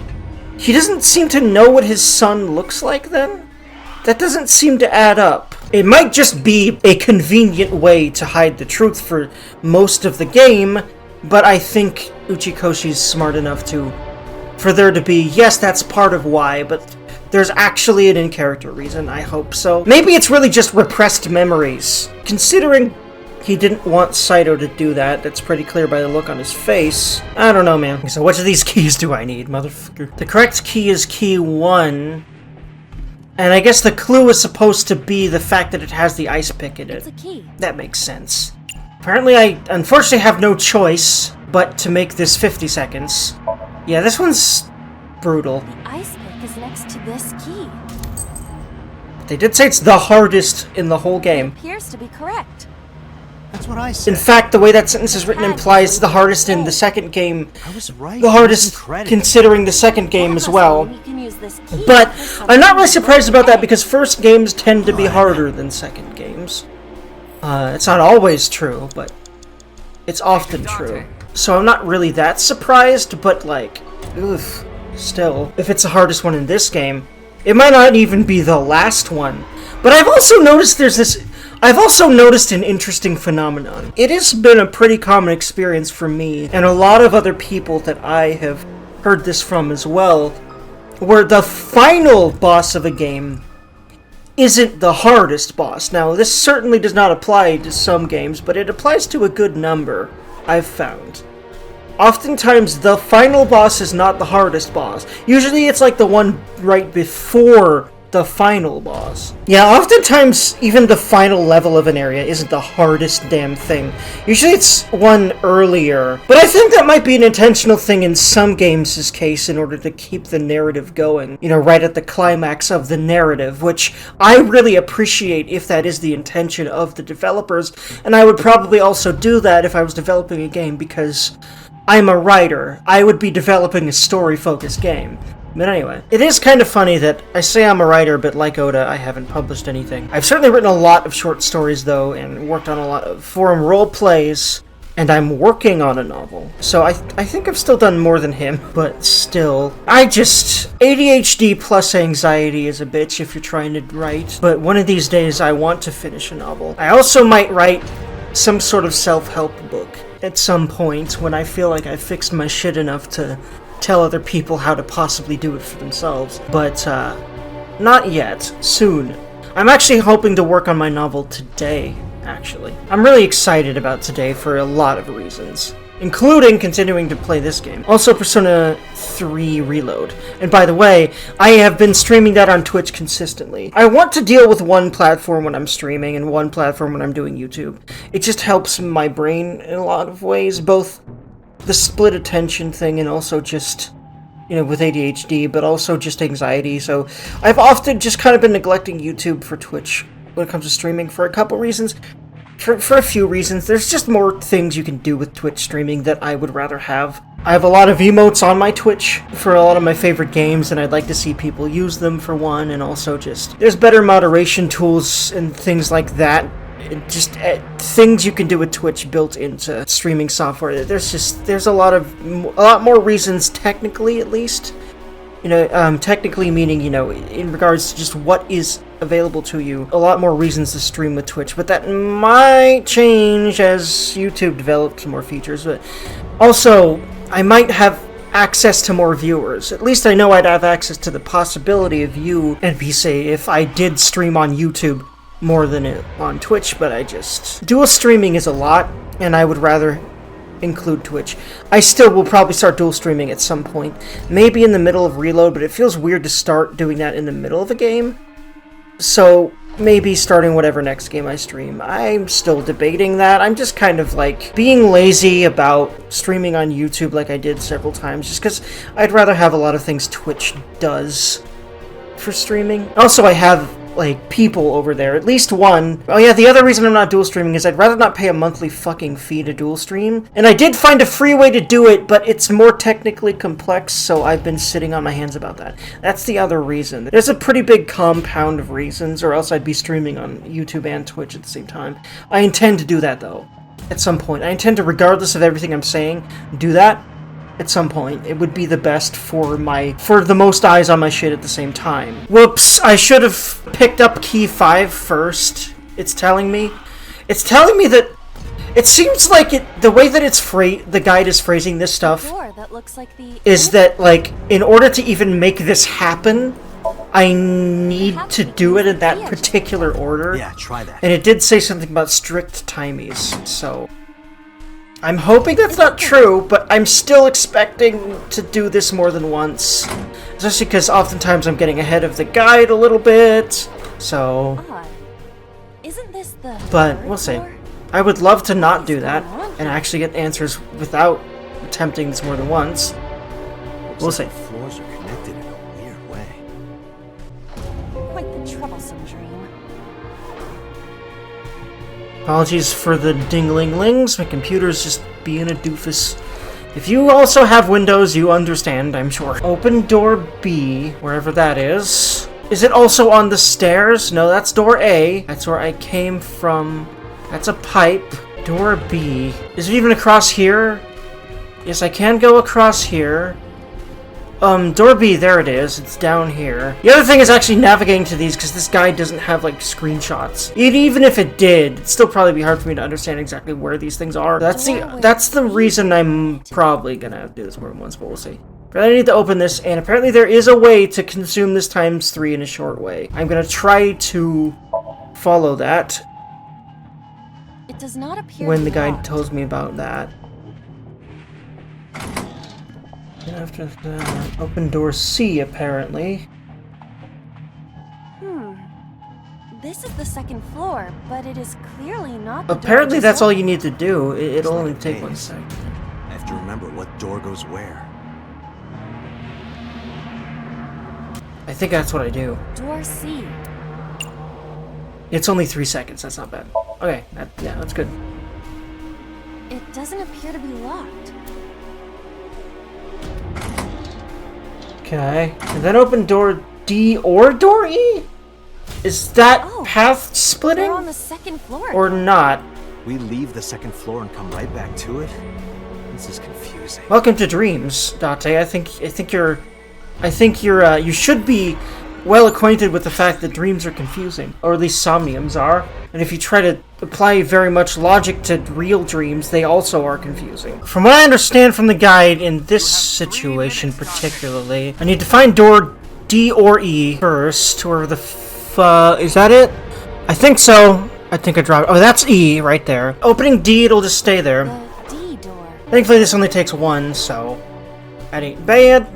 Speaker 1: he doesn't seem to know what his son looks like then? That doesn't seem to add up. It might just be a convenient way to hide the truth for most of the game, but I think Uchikoshi's smart enough for there to be, yes, that's part of why, but there's actually an in-character reason, I hope so. Maybe it's really just repressed memories. Considering he didn't want Saito to do that, that's pretty clear by the look on his face. I don't know, man. So which of these keys do I need, motherfucker? The correct key is key 1. And I guess the clue is supposed to be the fact that it has the ice pick in it.
Speaker 5: It's a key.
Speaker 1: That makes sense. Apparently I unfortunately have no choice but to make this 50 seconds. Yeah, this one's brutal.
Speaker 5: The ice pick is next to this key.
Speaker 1: They did say it's the hardest in the whole game.
Speaker 5: Appears to be correct.
Speaker 2: That's what I said.
Speaker 1: In fact, the way that sentence is written implies the hardest in the second game.
Speaker 2: I was right.
Speaker 1: The hardest
Speaker 2: Credit.
Speaker 1: considering the second game as well.
Speaker 3: You can use this key
Speaker 1: But
Speaker 3: to push
Speaker 1: I'm not really
Speaker 3: something
Speaker 1: surprised about that
Speaker 3: away.
Speaker 1: because first games tend to be harder than second games. It's not always true, but it's often true. So I'm not really that surprised, but like, oof, still. If it's the hardest one in this game, it might not even be the last one. But I've also noticed an interesting phenomenon. It has been a pretty common experience for me, and a lot of other people that I have heard this from as well, where the final boss of a game isn't the hardest boss. Now, this certainly does not apply to some games, but it applies to a good number, I've found. Oftentimes, the final boss is not the hardest boss. Usually it's like the one right before the final boss. Yeah, oftentimes even the final level of an area isn't the hardest damn thing. Usually it's one earlier. But I think that might be an intentional thing in some games' case in order to keep the narrative going. You know, right at the climax of the narrative, which I really appreciate if that is the intention of the developers. And I would probably also do that if I was developing a game because I'm a writer. I would be developing a story-focused game. But anyway, it is kind of funny that I say I'm a writer, but like Oda, I haven't published anything. I've certainly written a lot of short stories, though, and worked on a lot of forum role plays, and I'm working on a novel. So I think I've still done more than him, but still. ADHD plus anxiety is a bitch if you're trying to write, but one of these days I want to finish a novel. I also might write some sort of self-help book at some point when I feel like I've fixed my shit enough to tell other people how to possibly do it for themselves. But, not yet. Soon. I'm actually hoping to work on my novel today, actually. I'm really excited about today for a lot of reasons, including continuing to play this game. Also, Persona 3 Reload. And by the way, I have been streaming that on Twitch consistently. I want to deal with one platform when I'm streaming and one platform when I'm doing YouTube. It just helps my brain in a lot of ways, both the split attention thing and also just, you know, with ADHD, but also just anxiety. So I've often just kind of been neglecting YouTube for Twitch when it comes to streaming for a couple reasons. For a few reasons. There's just more things you can do with Twitch streaming that I would rather have. I have a lot of emotes on my Twitch for a lot of my favorite games, and I'd like to see people use them for one, and also just, there's better moderation tools and things like that. Just things you can do with Twitch built into streaming software. There's a lot more reasons, technically at least. You know, technically meaning, you know, in regards to just what is available to you, a lot more reasons to stream with Twitch, but that might change as YouTube develops more features. But also, I might have access to more viewers. At least I know I'd have access to the possibility of you, NPC, if I did stream on YouTube more than on Twitch, but dual streaming is a lot, and I would rather include Twitch. I still will probably start dual streaming at some point, maybe in the middle of Reload, but it feels weird to start doing that in the middle of a game, so maybe starting whatever next game I stream. I'm still debating that. I'm just kind of like being lazy about streaming on YouTube like I did several times, just because I'd rather have a lot of things Twitch does for streaming. Also, I have like people over there, at least one. Oh yeah, the other reason I'm not dual streaming is I'd rather not pay a monthly fucking fee to dual stream. And I did find a free way to do it, but it's more technically complex, so I've been sitting on my hands about that. That's the other reason. There's a pretty big compound of reasons, or else I'd be streaming on YouTube and Twitch at the same time. I intend to do that though, at some point. I intend to, regardless of everything I'm saying, do that. at some point. It would be the best for the most eyes on my shit at the same time. Whoops, I should have picked up key 5 first. It's telling me that it seems like the way that the guide is phrasing this stuff
Speaker 3: That looks like
Speaker 1: is that, like, in order to even make this happen, I need to do it in that particular order.
Speaker 2: Yeah, try that.
Speaker 1: And it did say something about strict timies, so I'm hoping that's not true, but I'm still expecting to do this more than once. Especially because oftentimes I'm getting ahead of the guide a little bit, so...
Speaker 3: Odd. Isn't this the
Speaker 1: But we'll see.
Speaker 3: floor?
Speaker 1: I would love to not do that and actually get answers without attempting this more than once. We'll see.
Speaker 2: The floors are connected in a weird way.
Speaker 3: Quite the troublesome dream.
Speaker 1: Apologies for the dinglinglings. My computer's just being a doofus. If you also have Windows, you understand, I'm sure. Open door B, wherever that is. Is it also on the stairs? No, that's door A. That's where I came from. That's a pipe. Door B. Is it even across here? Yes, I can go across here. Door B, there it is. It's down here. The other thing is actually navigating to these, because this guide doesn't have, like, screenshots. Even if it did, it'd still probably be hard for me to understand exactly where these things are. That's the reason I'm probably gonna do this more than once, but we'll see. But I need to open this, and apparently there is a way to consume this times 3 in a short way. I'm gonna try to follow that
Speaker 3: It does not appear
Speaker 1: when
Speaker 3: to
Speaker 1: the
Speaker 3: be
Speaker 1: guide
Speaker 3: locked.
Speaker 1: tells me about that. After that, open door C, apparently.
Speaker 3: This is the second floor, but it is clearly not the door
Speaker 1: Apparently
Speaker 3: just
Speaker 1: that's all
Speaker 3: opened.
Speaker 1: you need to do. It'll
Speaker 2: like
Speaker 1: only
Speaker 2: a
Speaker 1: take 1
Speaker 2: maze.
Speaker 1: second.
Speaker 2: I have to remember what door goes where.
Speaker 1: I think that's what I do.
Speaker 3: Door C.
Speaker 1: It's only 3 seconds, that's not bad. Okay, yeah, that's good.
Speaker 3: It doesn't appear to be locked.
Speaker 1: Okay, and then open door D or door E? Is that
Speaker 3: Oh,
Speaker 1: path splitting?
Speaker 3: They're on the second floor.
Speaker 1: Or not?
Speaker 2: We leave the second floor and come right back to it? This is confusing.
Speaker 1: Welcome to Dreams, Date. I think you should be well acquainted with the fact that dreams are confusing, or at least somniums are. And if you try to apply very much logic to real dreams, they also are confusing. From what I understand from the guide in this situation particularly, I need to find door D or E first, or the is that it? I think so. I think I dropped. Oh, that's E right there. Opening D, it'll just stay there.
Speaker 3: The D door.
Speaker 1: Thankfully, this only takes 1, so that ain't bad.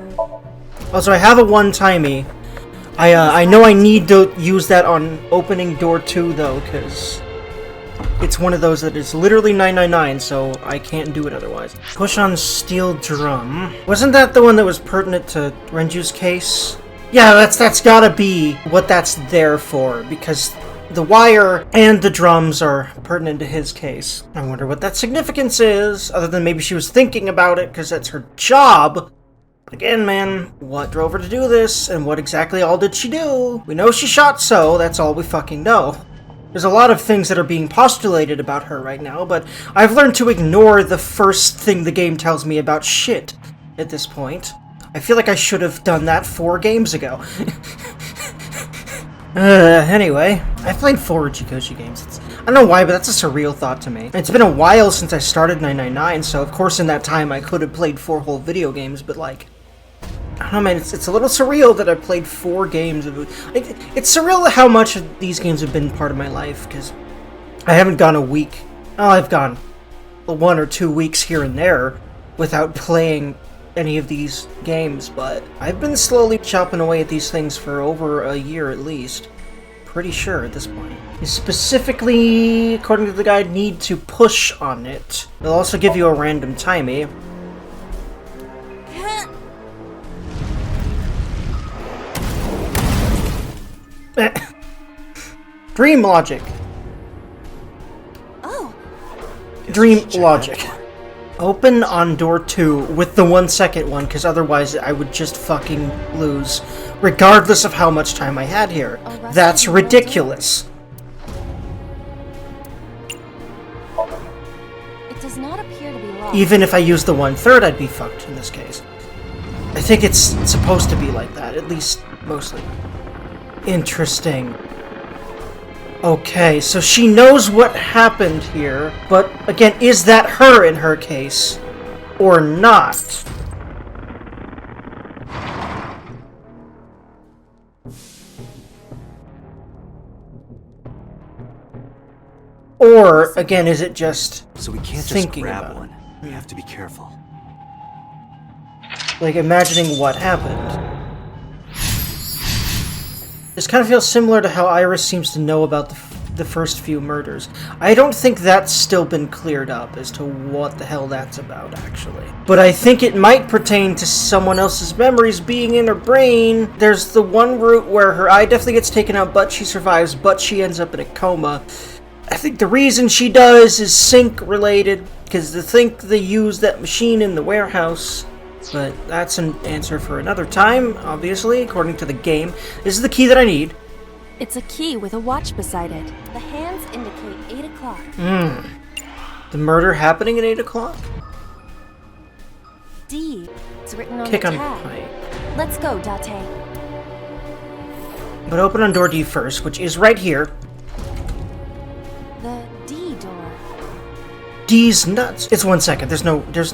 Speaker 1: Also, I have a 1-timey. I know I need to use that on opening door 2, though, because it's one of those that is literally 999, so I can't do it otherwise. Push on steel drum. Wasn't that the one that was pertinent to Renju's case? Yeah, that's gotta be what that's there for, because the wire and the drums are pertinent to his case. I wonder what that significance is, other than maybe she was thinking about it because that's her job. But again, man, what drove her to do this, and what exactly all did she do? We know she shot So, that's all we fucking know. There's a lot of things that are being postulated about her right now, but I've learned to ignore the first thing the game tells me about shit at this point. I feel like I should have done that 4 games ago. Anyway, I've played 4 Uchikoshi games. I don't know why, but that's a surreal thought to me. It's been a while since I started 999, so of course in that time I could have played 4 whole video games, but like, I don't know, man, it's a little surreal that I played 4 games. It's surreal how much of these games have been part of my life, because I haven't gone a week. Oh, I've gone 1 or 2 weeks here and there without playing any of these games, but I've been slowly chopping away at these things for over a year at least. Pretty sure at this point. You specifically, according to the guide, need to push on it. They'll also give you a random timey. Dream logic.
Speaker 3: Oh,
Speaker 1: Dream logic. Open on door 2 with the 1-second one, because otherwise I would just fucking lose, regardless of how much time I had here. That's ridiculous.
Speaker 3: it does not appear to be locked.
Speaker 1: Even if I use the 1/3, I'd be fucked in this case. I think it's supposed to be like that, at least mostly. Interesting. Okay, so she knows what happened here, but again, is that her in her case? Or not? Or, again, is it just
Speaker 2: So we can't just
Speaker 1: thinking
Speaker 2: grab
Speaker 1: about
Speaker 2: one. We have to be careful.
Speaker 1: like imagining what happened? This kind of feels similar to how Iris seems to know about the first few murders. I don't think that's still been cleared up as to what the hell that's about, actually. But I think it might pertain to someone else's memories being in her brain. There's the one route where her eye definitely gets taken out, but she survives, but she ends up in a coma. I think the reason she does is sync-related, because they use that machine in the warehouse. But that's an answer for another time, obviously, according to the game. This is the key that I need.
Speaker 3: It's a key with a watch beside it. The hands indicate 8 o'clock.
Speaker 1: The murder happening at 8 o'clock?
Speaker 3: D. It's written on
Speaker 1: Kick
Speaker 3: the
Speaker 1: on
Speaker 3: tag.
Speaker 1: pipe.
Speaker 3: Let's go, Date.
Speaker 1: But open on door D first, which is right here.
Speaker 3: The D door.
Speaker 1: D's nuts. It's 1 second. There's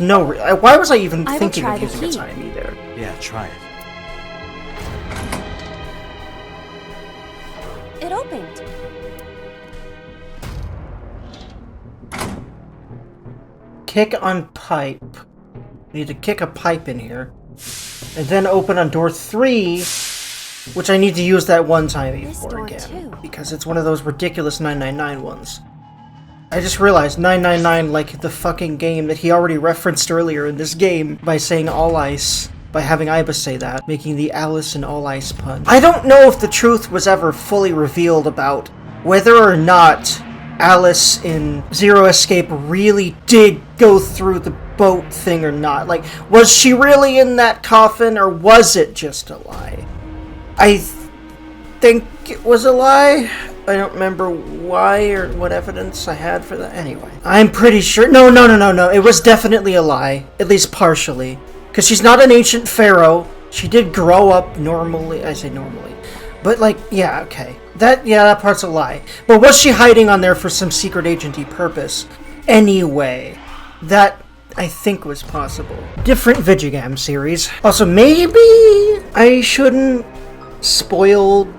Speaker 1: no. Why was I even
Speaker 3: I will
Speaker 1: thinking
Speaker 3: try
Speaker 1: of
Speaker 3: the
Speaker 1: using a
Speaker 3: key.
Speaker 1: time either?
Speaker 2: Yeah, try it.
Speaker 3: It opened.
Speaker 1: Kick on pipe. We need to kick a pipe in here. And then open on door 3, which I need to use that one time
Speaker 3: This
Speaker 1: before
Speaker 3: door
Speaker 1: again.
Speaker 3: too.
Speaker 1: Because it's one of those ridiculous 999 ones. I just realized 999, like the fucking game that he already referenced earlier in this game by saying all ice, by having Ibis say that, making the Alice and all ice pun. I don't know if the truth was ever fully revealed about whether or not Alice in Zero Escape really did go through the boat thing or not. Like, was she really in that coffin or was it just a lie? I think it was a lie. I don't remember why or what evidence I had for that. Anyway, I'm pretty sure. No. It was definitely a lie, at least partially. Because she's not an ancient pharaoh. She did grow up normally. I say normally. But, like, yeah, okay. That part's a lie. But was she hiding on there for some secret agenty purpose? Anyway, that I think was possible. Different Vidjagam series. Also, maybe I shouldn't spoil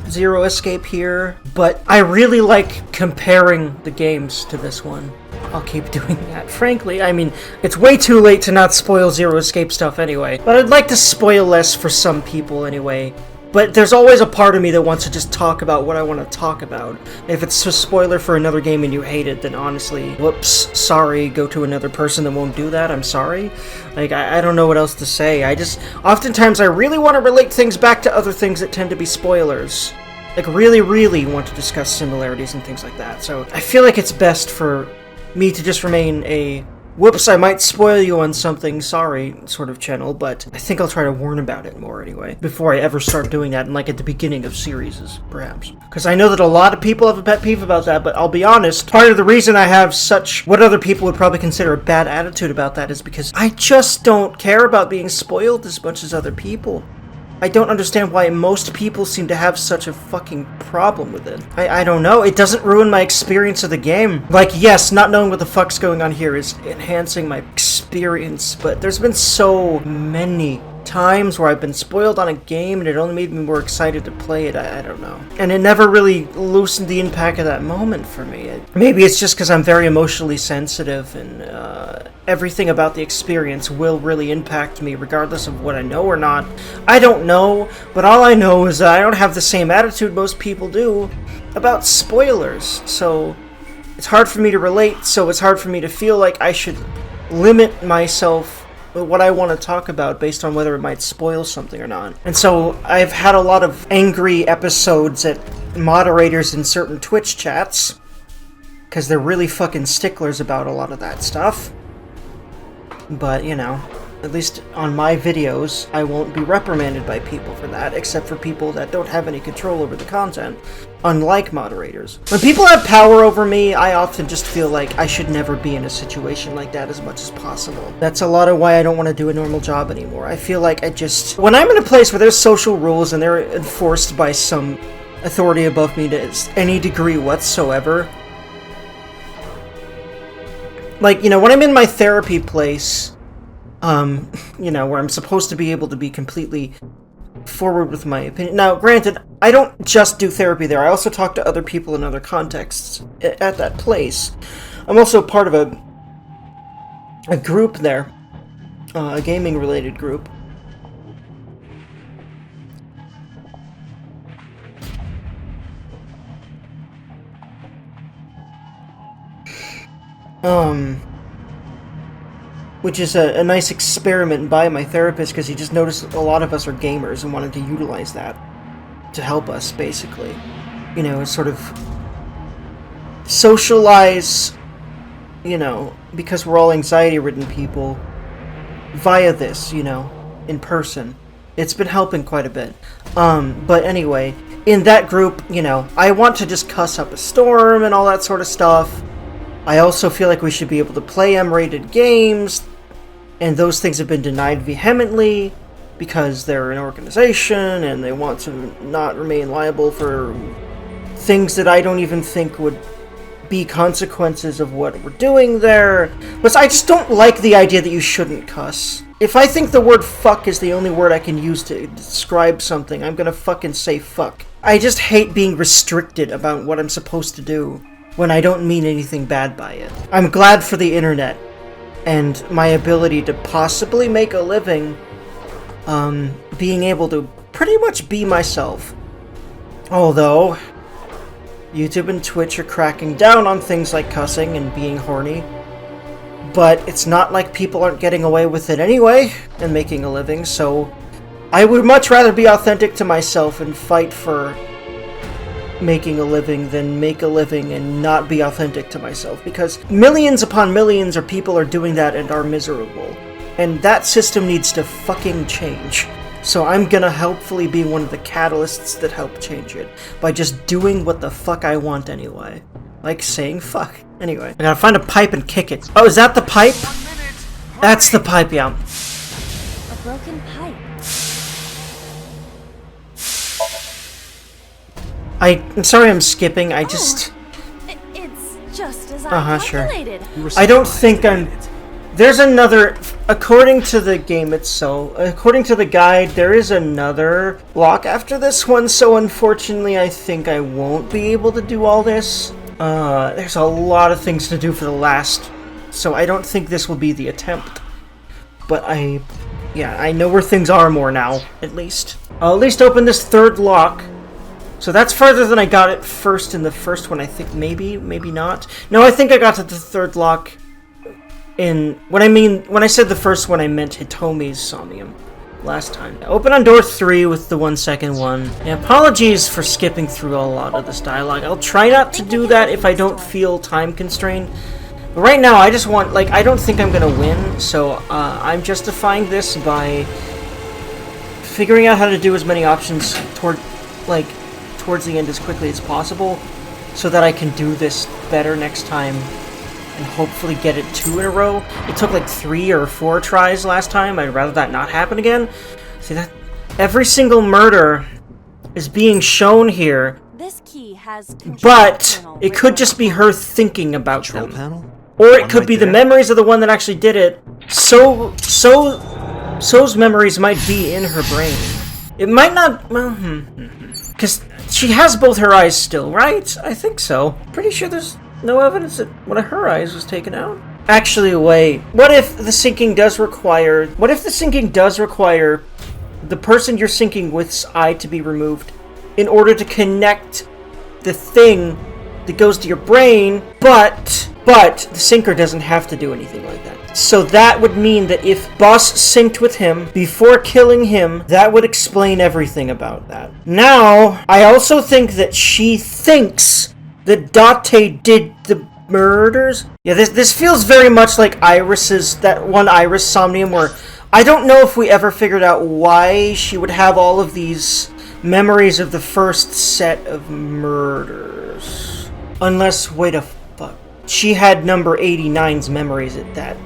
Speaker 1: Zero Escape here, but I really like comparing the games to this one. I'll keep doing that. Frankly, I mean, it's way too late to not spoil Zero Escape stuff anyway, but I'd like to spoil less for some people anyway. But there's always a part of me that wants to just talk about what I want to talk about. If it's a spoiler for another game and you hate it, then honestly, whoops, sorry, go to another person that won't do that, I'm sorry. Like, I don't know what else to say. Oftentimes I really want to relate things back to other things that tend to be spoilers. Like, really want to discuss similarities and things like that. So, I feel like it's best for me to just remain a whoops, I might spoil you on something, sorry, sort of channel, but I think I'll try to warn about it more anyway, before I ever start doing that, and like at the beginning of series, perhaps. Because I know that a lot of people have a pet peeve about that, but I'll be honest, part of the reason I have such, what other people would probably consider a bad attitude about that is because I just don't care about being spoiled as much as other people. I don't understand why most people seem to have such a fucking problem with it. I don't know, it doesn't ruin my experience of the game. Like, yes, not knowing what the fuck's going on here is enhancing my experience, but there's been so many times where I've been spoiled on a game and it only made me more excited to play it. I don't know. And it never really loosened the impact of that moment for me. Maybe it's just because I'm very emotionally sensitive and everything about the experience will really impact me regardless of what I know or not. I don't know, but all I know is that I don't have the same attitude most people do about spoilers. So it's hard for me to relate, so it's hard for me to feel like I should limit myself what I want to talk about based on whether it might spoil something or not. And so I've had a lot of angry episodes at moderators in certain Twitch chats because they're really fucking sticklers about a lot of that stuff. But, you know, at least on my videos, I won't be reprimanded by people for that, except for people that don't have any control over the content, unlike moderators. When people have power over me, I often just feel like I should never be in a situation like that as much as possible. That's a lot of why I don't want to do a normal job anymore. I feel like when I'm in a place where there's social rules and they're enforced by some authority above me to any degree whatsoever, like, you know, when I'm in my therapy place, you know, where I'm supposed to be able to be completely forward with my opinion. Now, granted, I don't just do therapy there. I also talk to other people in other contexts at that place. I'm also part of a group there, a gaming-related group. Which is a nice experiment by my therapist, because he just noticed a lot of us are gamers and wanted to utilize that to help us, basically. You know, sort of socialize, you know, because we're all anxiety-ridden people, via this, you know, in person. It's been helping quite a bit. But anyway, in that group, you know, I want to just cuss up a storm and all that sort of stuff. I also feel like we should be able to play M-rated games, and those things have been denied vehemently because they're an organization and they want to not remain liable for things that I don't even think would be consequences of what we're doing there. But I just don't like the idea that you shouldn't cuss. If I think the word fuck is the only word I can use to describe something, I'm gonna fucking say fuck. I just hate being restricted about what I'm supposed to do when I don't mean anything bad by it. I'm glad for the internet and my ability to possibly make a living, being able to pretty much be myself. Although, YouTube and Twitch are cracking down on things like cussing and being horny, but it's not like people aren't getting away with it anyway and making a living, so I would much rather be authentic to myself and fight for making a living than make a living and not be authentic to myself, because millions upon millions of people are doing that and are miserable, and that system needs to fucking change. So I'm gonna hopefully be one of the catalysts that help change it by just doing what the fuck I want anyway, like saying fuck. Anyway, I gotta find a pipe and kick it. Oh, is that the pipe? That's the pipe, yeah.
Speaker 3: A broken pipe.
Speaker 1: I'm sorry I'm skipping, I just...
Speaker 3: It's just as I calculated.
Speaker 1: Sure. I don't think I'm... There's another... According to the game itself, according to the guide, there is another block after this one, so unfortunately I think I won't be able to do all this. There's a lot of things to do for the last, so I don't think this will be the attempt. But I know where things are more now, at least. I'll at least open this third lock. So that's further than I got it first in the first one, I think. Maybe not. No, I think I got to the third lock in... When I said the first one, I meant Hitomi's Somnium last time. Open on door 3 with the 1 second one. Yeah, apologies for skipping through a lot of this dialogue. I'll try not to do that if I don't feel time constrained. But right now, I just want... Like, I don't think I'm gonna win, so I'm justifying this by figuring out how to do as many options towards the end as quickly as possible, so that I can do this better next time and hopefully get it 2 in a row. It took like 3 or 4 tries last time. I'd rather that not happen again. See, that every single murder is being shown here,
Speaker 3: This key has
Speaker 1: but it could just be her thinking about
Speaker 2: Control
Speaker 1: them.
Speaker 2: panel?
Speaker 1: Or it
Speaker 2: One
Speaker 1: could
Speaker 2: right
Speaker 1: be the
Speaker 2: there?
Speaker 1: memories of the one that actually did it. So's memories might be in her brain. It might not, well, because she has both her eyes still, right? I think so. Pretty sure there's no evidence that one of her eyes was taken out. Actually, wait. What if the syncing does require the person you're syncing with's eye to be removed in order to connect the thing that goes to your brain, but the syncer doesn't have to do anything like that. So that would mean that if Boss synced with him before killing him, that would explain everything about that. Now, I also think that she thinks that Date did the murders. Yeah, this feels very much like Iris's, that one Iris Somnium where I don't know if we ever figured out why she would have all of these memories of the first set of murders. Unless, wait a fuck. She had number 89's memories at that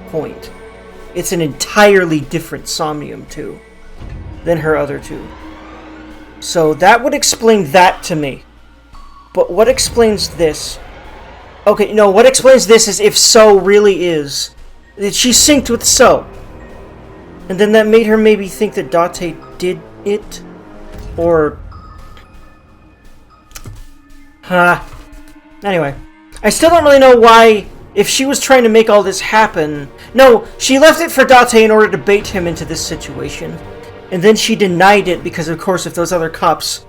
Speaker 1: point. It's an entirely different Somnium, too, than her other two. So that would explain that to me. But what explains this? Okay, no, what explains this is if So really is... that she synced with So. And then that made her maybe think that Date did it? Or... Anyway. I still don't really know why, if she was trying to make all this happen... No, she left it for Date in order to bait him into this situation. And then she denied it because, of course, if those other cops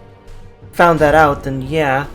Speaker 1: found that out, then yeah.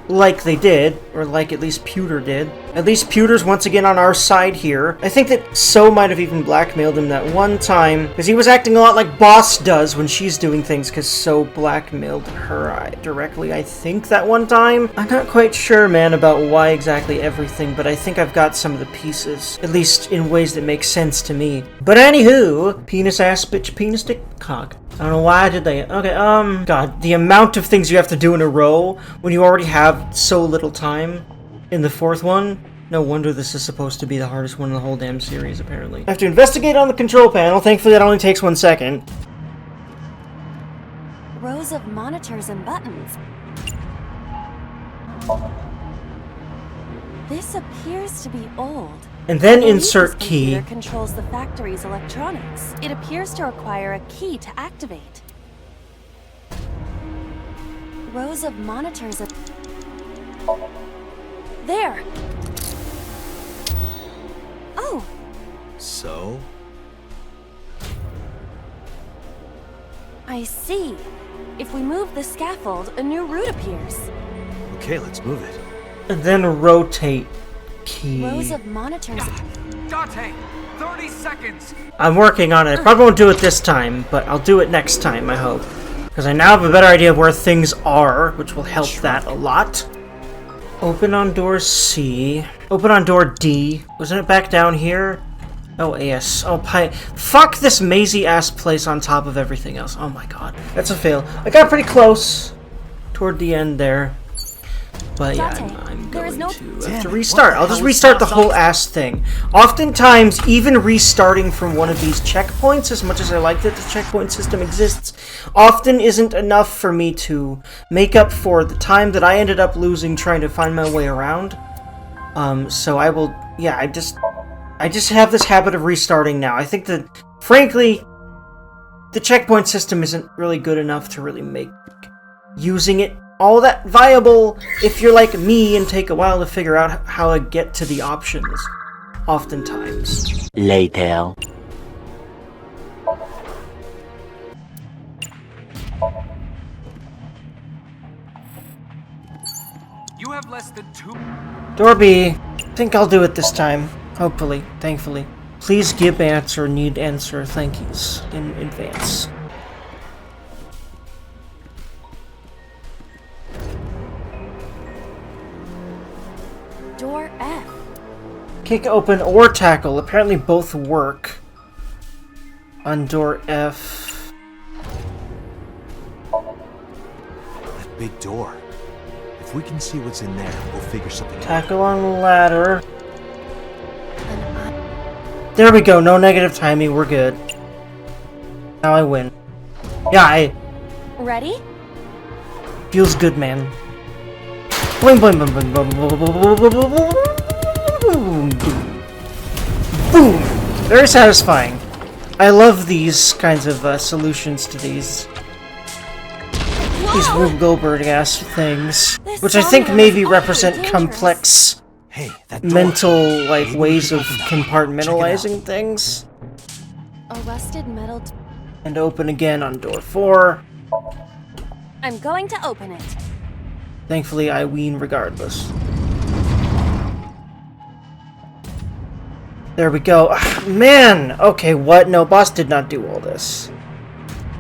Speaker 1: Like they did, or like at least Pewter did. At least Pewter's once again on our side here. I think that So might have even blackmailed him that one time, because he was acting a lot like Boss does when she's doing things, because So blackmailed her directly, I think, that one time. I'm not quite sure, man, about why exactly everything, but I think I've got some of the pieces, at least in ways that make sense to me. But anywho, penis ass bitch penis dick cock. I don't know why I did that. Okay, God, the amount of things you have to do in a row when you already have so little time in the fourth one. No wonder this is supposed to be the hardest one in the whole damn series, apparently. I have to investigate on the control panel. Thankfully, that only takes 1 second.
Speaker 3: Rows of monitors and buttons. This appears to be old.
Speaker 1: And then
Speaker 3: I believe
Speaker 1: insert
Speaker 3: this
Speaker 1: key.
Speaker 3: computer controls the factory's electronics. It appears to require a key to activate. Rows of monitors and... There! Oh!
Speaker 2: So?
Speaker 3: I see. If we move the scaffold, a new route appears.
Speaker 2: Okay, let's move it.
Speaker 1: And then rotate key.
Speaker 3: Rows of monitors...
Speaker 6: Date, 30 seconds!
Speaker 1: I'm working on it. I probably won't do it this time, but I'll do it next time, I hope. Because I now have a better idea of where things are, which will help that a lot. Open on door C. Open on door D. Wasn't it back down here? Oh, yes. Oh, fuck this mazy-ass place on top of everything else. Oh my god. That's a fail. I got pretty close toward the end there. But yeah, I'm going to have to restart. I'll just restart the whole ass thing. Oftentimes, even restarting from one of these checkpoints, as much as I like that the checkpoint system exists, often isn't enough for me to make up for the time that I ended up losing trying to find my way around. So I will, yeah, I just have this habit of restarting now. I think that, frankly, the checkpoint system isn't really good enough to really make using it all that viable if you're like me and take a while to figure out how to get to the options, oftentimes.
Speaker 7: Later.
Speaker 6: You have less than 2...
Speaker 1: Door B. Think I'll do it this time. Hopefully. Thankfully. Please give answer, need answer, thank yous in advance.
Speaker 3: Door F.
Speaker 1: Kick open or tackle. Apparently both work on door F.
Speaker 2: That big door. If we can see what's in there, we'll figure something out.
Speaker 1: Tackle on ladder. There we go. No negative timing. We're good. Now I win. Yeah,
Speaker 3: Ready?
Speaker 1: feels good, man. Boing, boing, boing, boing, boing, boing, boing, boing, boing, boom. Very satisfying. I love these kinds of solutions to these Rube Goldberg-ass things, which I think maybe represent complex
Speaker 2: Hey, that door.
Speaker 1: mental ways of compartmentalizing things.
Speaker 3: A rusted metal...
Speaker 1: And open again on door 4.
Speaker 3: I'm going to open it.
Speaker 1: Thankfully, I ween regardless. There we go. Man! Okay, what? No, boss did not do all this.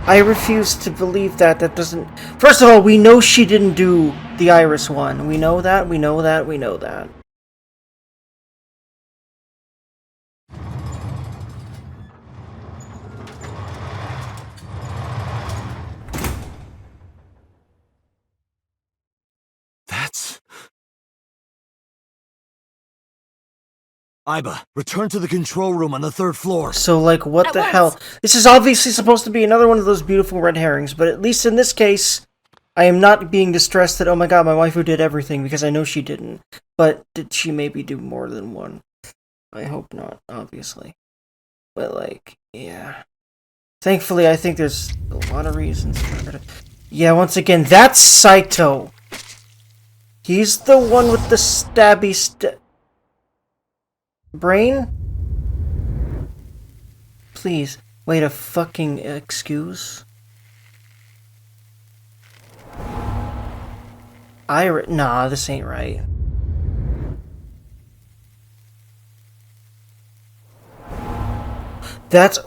Speaker 1: I refuse to believe that. That doesn't... First of all, we know she didn't do the Iris one. We know that, we know that, we know that.
Speaker 2: Aiba, return to the control room on the 3rd floor.
Speaker 1: So, like, what
Speaker 5: At
Speaker 1: the
Speaker 5: once.
Speaker 1: hell? This is obviously supposed to be another one of those beautiful red herrings, but at least in this case, I am not being distressed that, oh my god, my waifu did everything, because I know she didn't. But did she maybe do more than one? I hope not, obviously. But, like, yeah. Thankfully, I think there's a lot of reasons for her to... Yeah, once again, that's Saito. He's the one with the stabby brain? Please, wait a fucking excuse? Nah, this ain't right. That's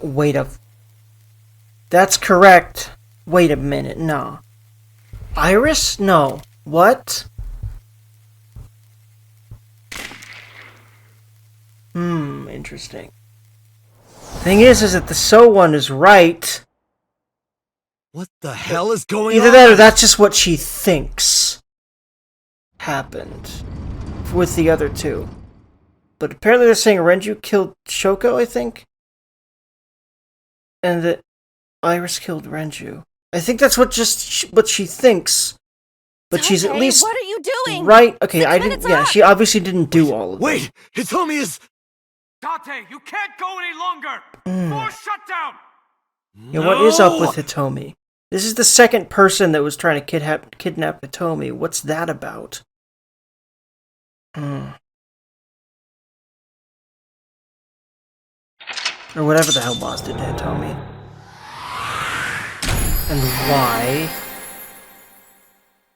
Speaker 1: correct. Wait a minute, nah. Iris? No. What? Interesting. Thing is that the So one is right.
Speaker 2: What the hell is going on?
Speaker 1: Either that or that's just what she thinks happened with the other two. But apparently they're saying Renju killed Shoko, I think? And that Iris killed Renju. I think that's what she thinks. But she's at least
Speaker 5: What are you doing?
Speaker 1: right. Okay,
Speaker 5: 6
Speaker 1: I didn't.
Speaker 5: minutes
Speaker 1: Yeah,
Speaker 5: up.
Speaker 1: she obviously didn't do all of it.
Speaker 2: Wait! Hitomi is...
Speaker 6: Date, you can't go any longer! Force shutdown!
Speaker 1: Yeah, what is up with Hitomi? This is the second person that was trying to kidnap Hitomi. What's that about? Or whatever the hell boss did to Hitomi. And why?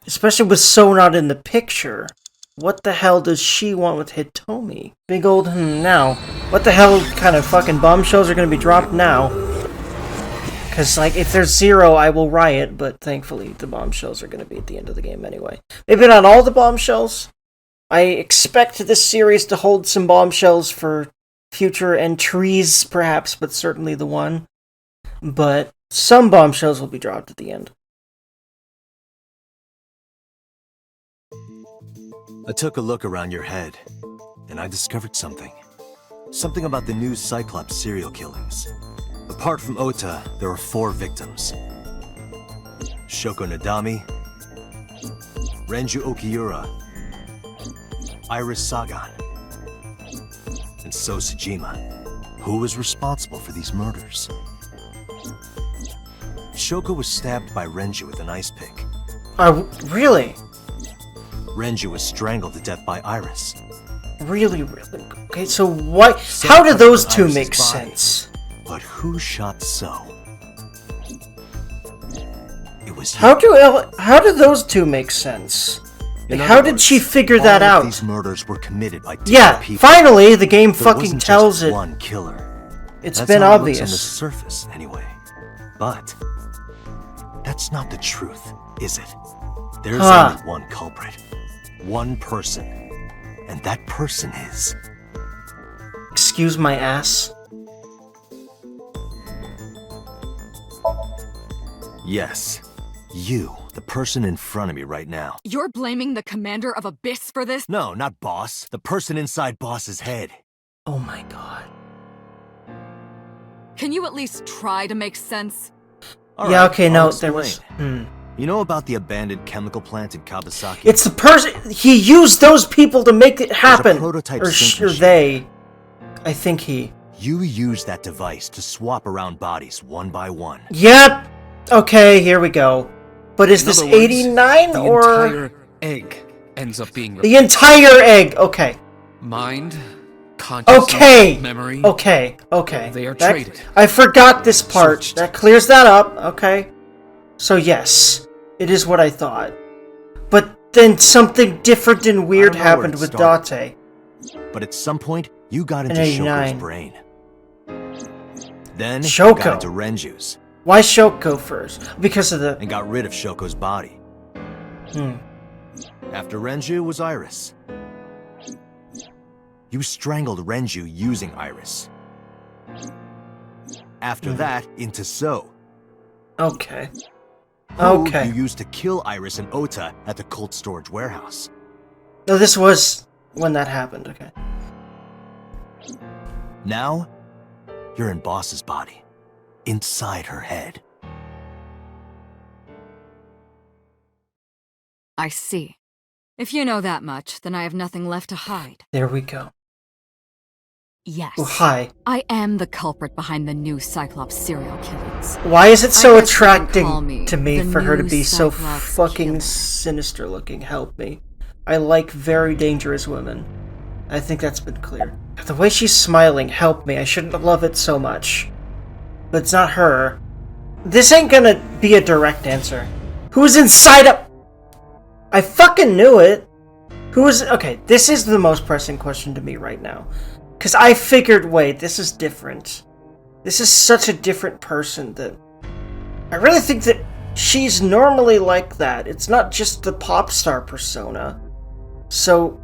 Speaker 1: Especially with So not in the picture. What the hell does she want with Hitomi? Big old now. What the hell kind of fucking bombshells are gonna be dropped now? Because, like, if there's 0, I will riot, but thankfully the bombshells are gonna be at the end of the game anyway. Maybe not all the bombshells. I expect this series to hold some bombshells for future entries, perhaps, but certainly the one. But some bombshells will be dropped at the end.
Speaker 2: I took a look around your head, and I discovered something. Something about the new Cyclops serial killings. Apart from Ota, there are 4 victims. Shoko Nadami, Renju Okiura, Iris Sagan, and So Seijima. Who was responsible for these murders? Shoko was stabbed by Renju with an ice pick.
Speaker 1: Really?
Speaker 2: Renju was strangled to death by Iris.
Speaker 1: Really? Okay, so what? How do those two make sense?
Speaker 2: But who shot So? It was you.
Speaker 1: How do those two make sense?
Speaker 2: In
Speaker 1: Like,
Speaker 2: other
Speaker 1: how did
Speaker 2: words,
Speaker 1: she figure that
Speaker 2: all of
Speaker 1: out?
Speaker 2: These murders were committed by different
Speaker 1: Yeah,
Speaker 2: people.
Speaker 1: finally the game
Speaker 2: There
Speaker 1: fucking
Speaker 2: wasn't
Speaker 1: tells
Speaker 2: just
Speaker 1: it.
Speaker 2: one killer.
Speaker 1: It's
Speaker 2: That's
Speaker 1: been
Speaker 2: how it looks on the
Speaker 1: obvious.
Speaker 2: surface, anyway. But that's not the truth, is it? There's only one culprit, one person, and that person is...
Speaker 1: Excuse my ass.
Speaker 2: Yes, you, the person in front of me right now.
Speaker 5: You're blaming the commander of Abyss for this?
Speaker 2: No, not Boss. The person inside Boss's head.
Speaker 1: Oh my god.
Speaker 5: Can you at least try to make sense?
Speaker 2: All
Speaker 1: Yeah,
Speaker 2: right,
Speaker 1: okay,
Speaker 2: I'll
Speaker 1: no,
Speaker 2: explain.
Speaker 1: there was...
Speaker 2: You know about the abandoned chemical plant in Kawasaki?
Speaker 1: It's the person... He used those people to make it happen!
Speaker 2: prototype
Speaker 1: Or
Speaker 2: sync
Speaker 1: or
Speaker 2: machine.
Speaker 1: they. I think he...
Speaker 2: You used that device to swap around bodies one by one.
Speaker 1: Yep! Okay, here we go. But is
Speaker 6: In
Speaker 1: this
Speaker 6: other words,
Speaker 1: 89
Speaker 6: the
Speaker 1: or...
Speaker 6: entire egg ends up being
Speaker 1: The entire egg! Okay.
Speaker 6: mind, consciousness,
Speaker 1: Okay!
Speaker 6: memory.
Speaker 1: Okay.
Speaker 6: They are
Speaker 1: That-
Speaker 6: traded.
Speaker 1: I forgot this part.
Speaker 6: Switched.
Speaker 1: That clears that up. Okay. So yes, it is what I thought. But then something different and weird
Speaker 2: I don't know where
Speaker 1: happened
Speaker 2: it
Speaker 1: with
Speaker 2: started.
Speaker 1: Date.
Speaker 2: But at some point, you got into
Speaker 1: In
Speaker 2: Shoko's
Speaker 1: 89.
Speaker 2: brain. Then you
Speaker 1: Shoko.
Speaker 2: got into Renju's
Speaker 1: Why Shoko first? Because of the...
Speaker 2: and got rid of Shoko's body. After Renju was Iris. You strangled Renju using Iris. After that, into So.
Speaker 1: Okay.
Speaker 2: Who
Speaker 1: Okay.
Speaker 2: you used to kill Iris and Ota at the cold storage warehouse.
Speaker 1: No, this was when that happened. Okay.
Speaker 2: Now, you're in Boss's body, inside her head.
Speaker 5: I see. If you know that much, then I have nothing left to hide.
Speaker 1: There we go.
Speaker 5: Yes.
Speaker 1: Oh, hi.
Speaker 5: I am the culprit behind the new Cyclops serial killings.
Speaker 1: Why is it so
Speaker 5: I guess you can call
Speaker 1: attracting
Speaker 5: me
Speaker 1: to me
Speaker 5: the
Speaker 1: for her to
Speaker 5: new
Speaker 1: be so
Speaker 5: Cyclops
Speaker 1: fucking
Speaker 5: killer.
Speaker 1: sinister looking? Help me. I like very dangerous women. I think that's been clear. The way she's smiling, help me. I shouldn't love it so much. But it's not her. This ain't gonna be a direct answer. Who's inside of... I fucking knew it! Who is... Okay, this is the most pressing question to me right now. Because I figured, wait, this is different. This is such a different person that... I really think that she's normally like that. It's not just the pop star persona. So,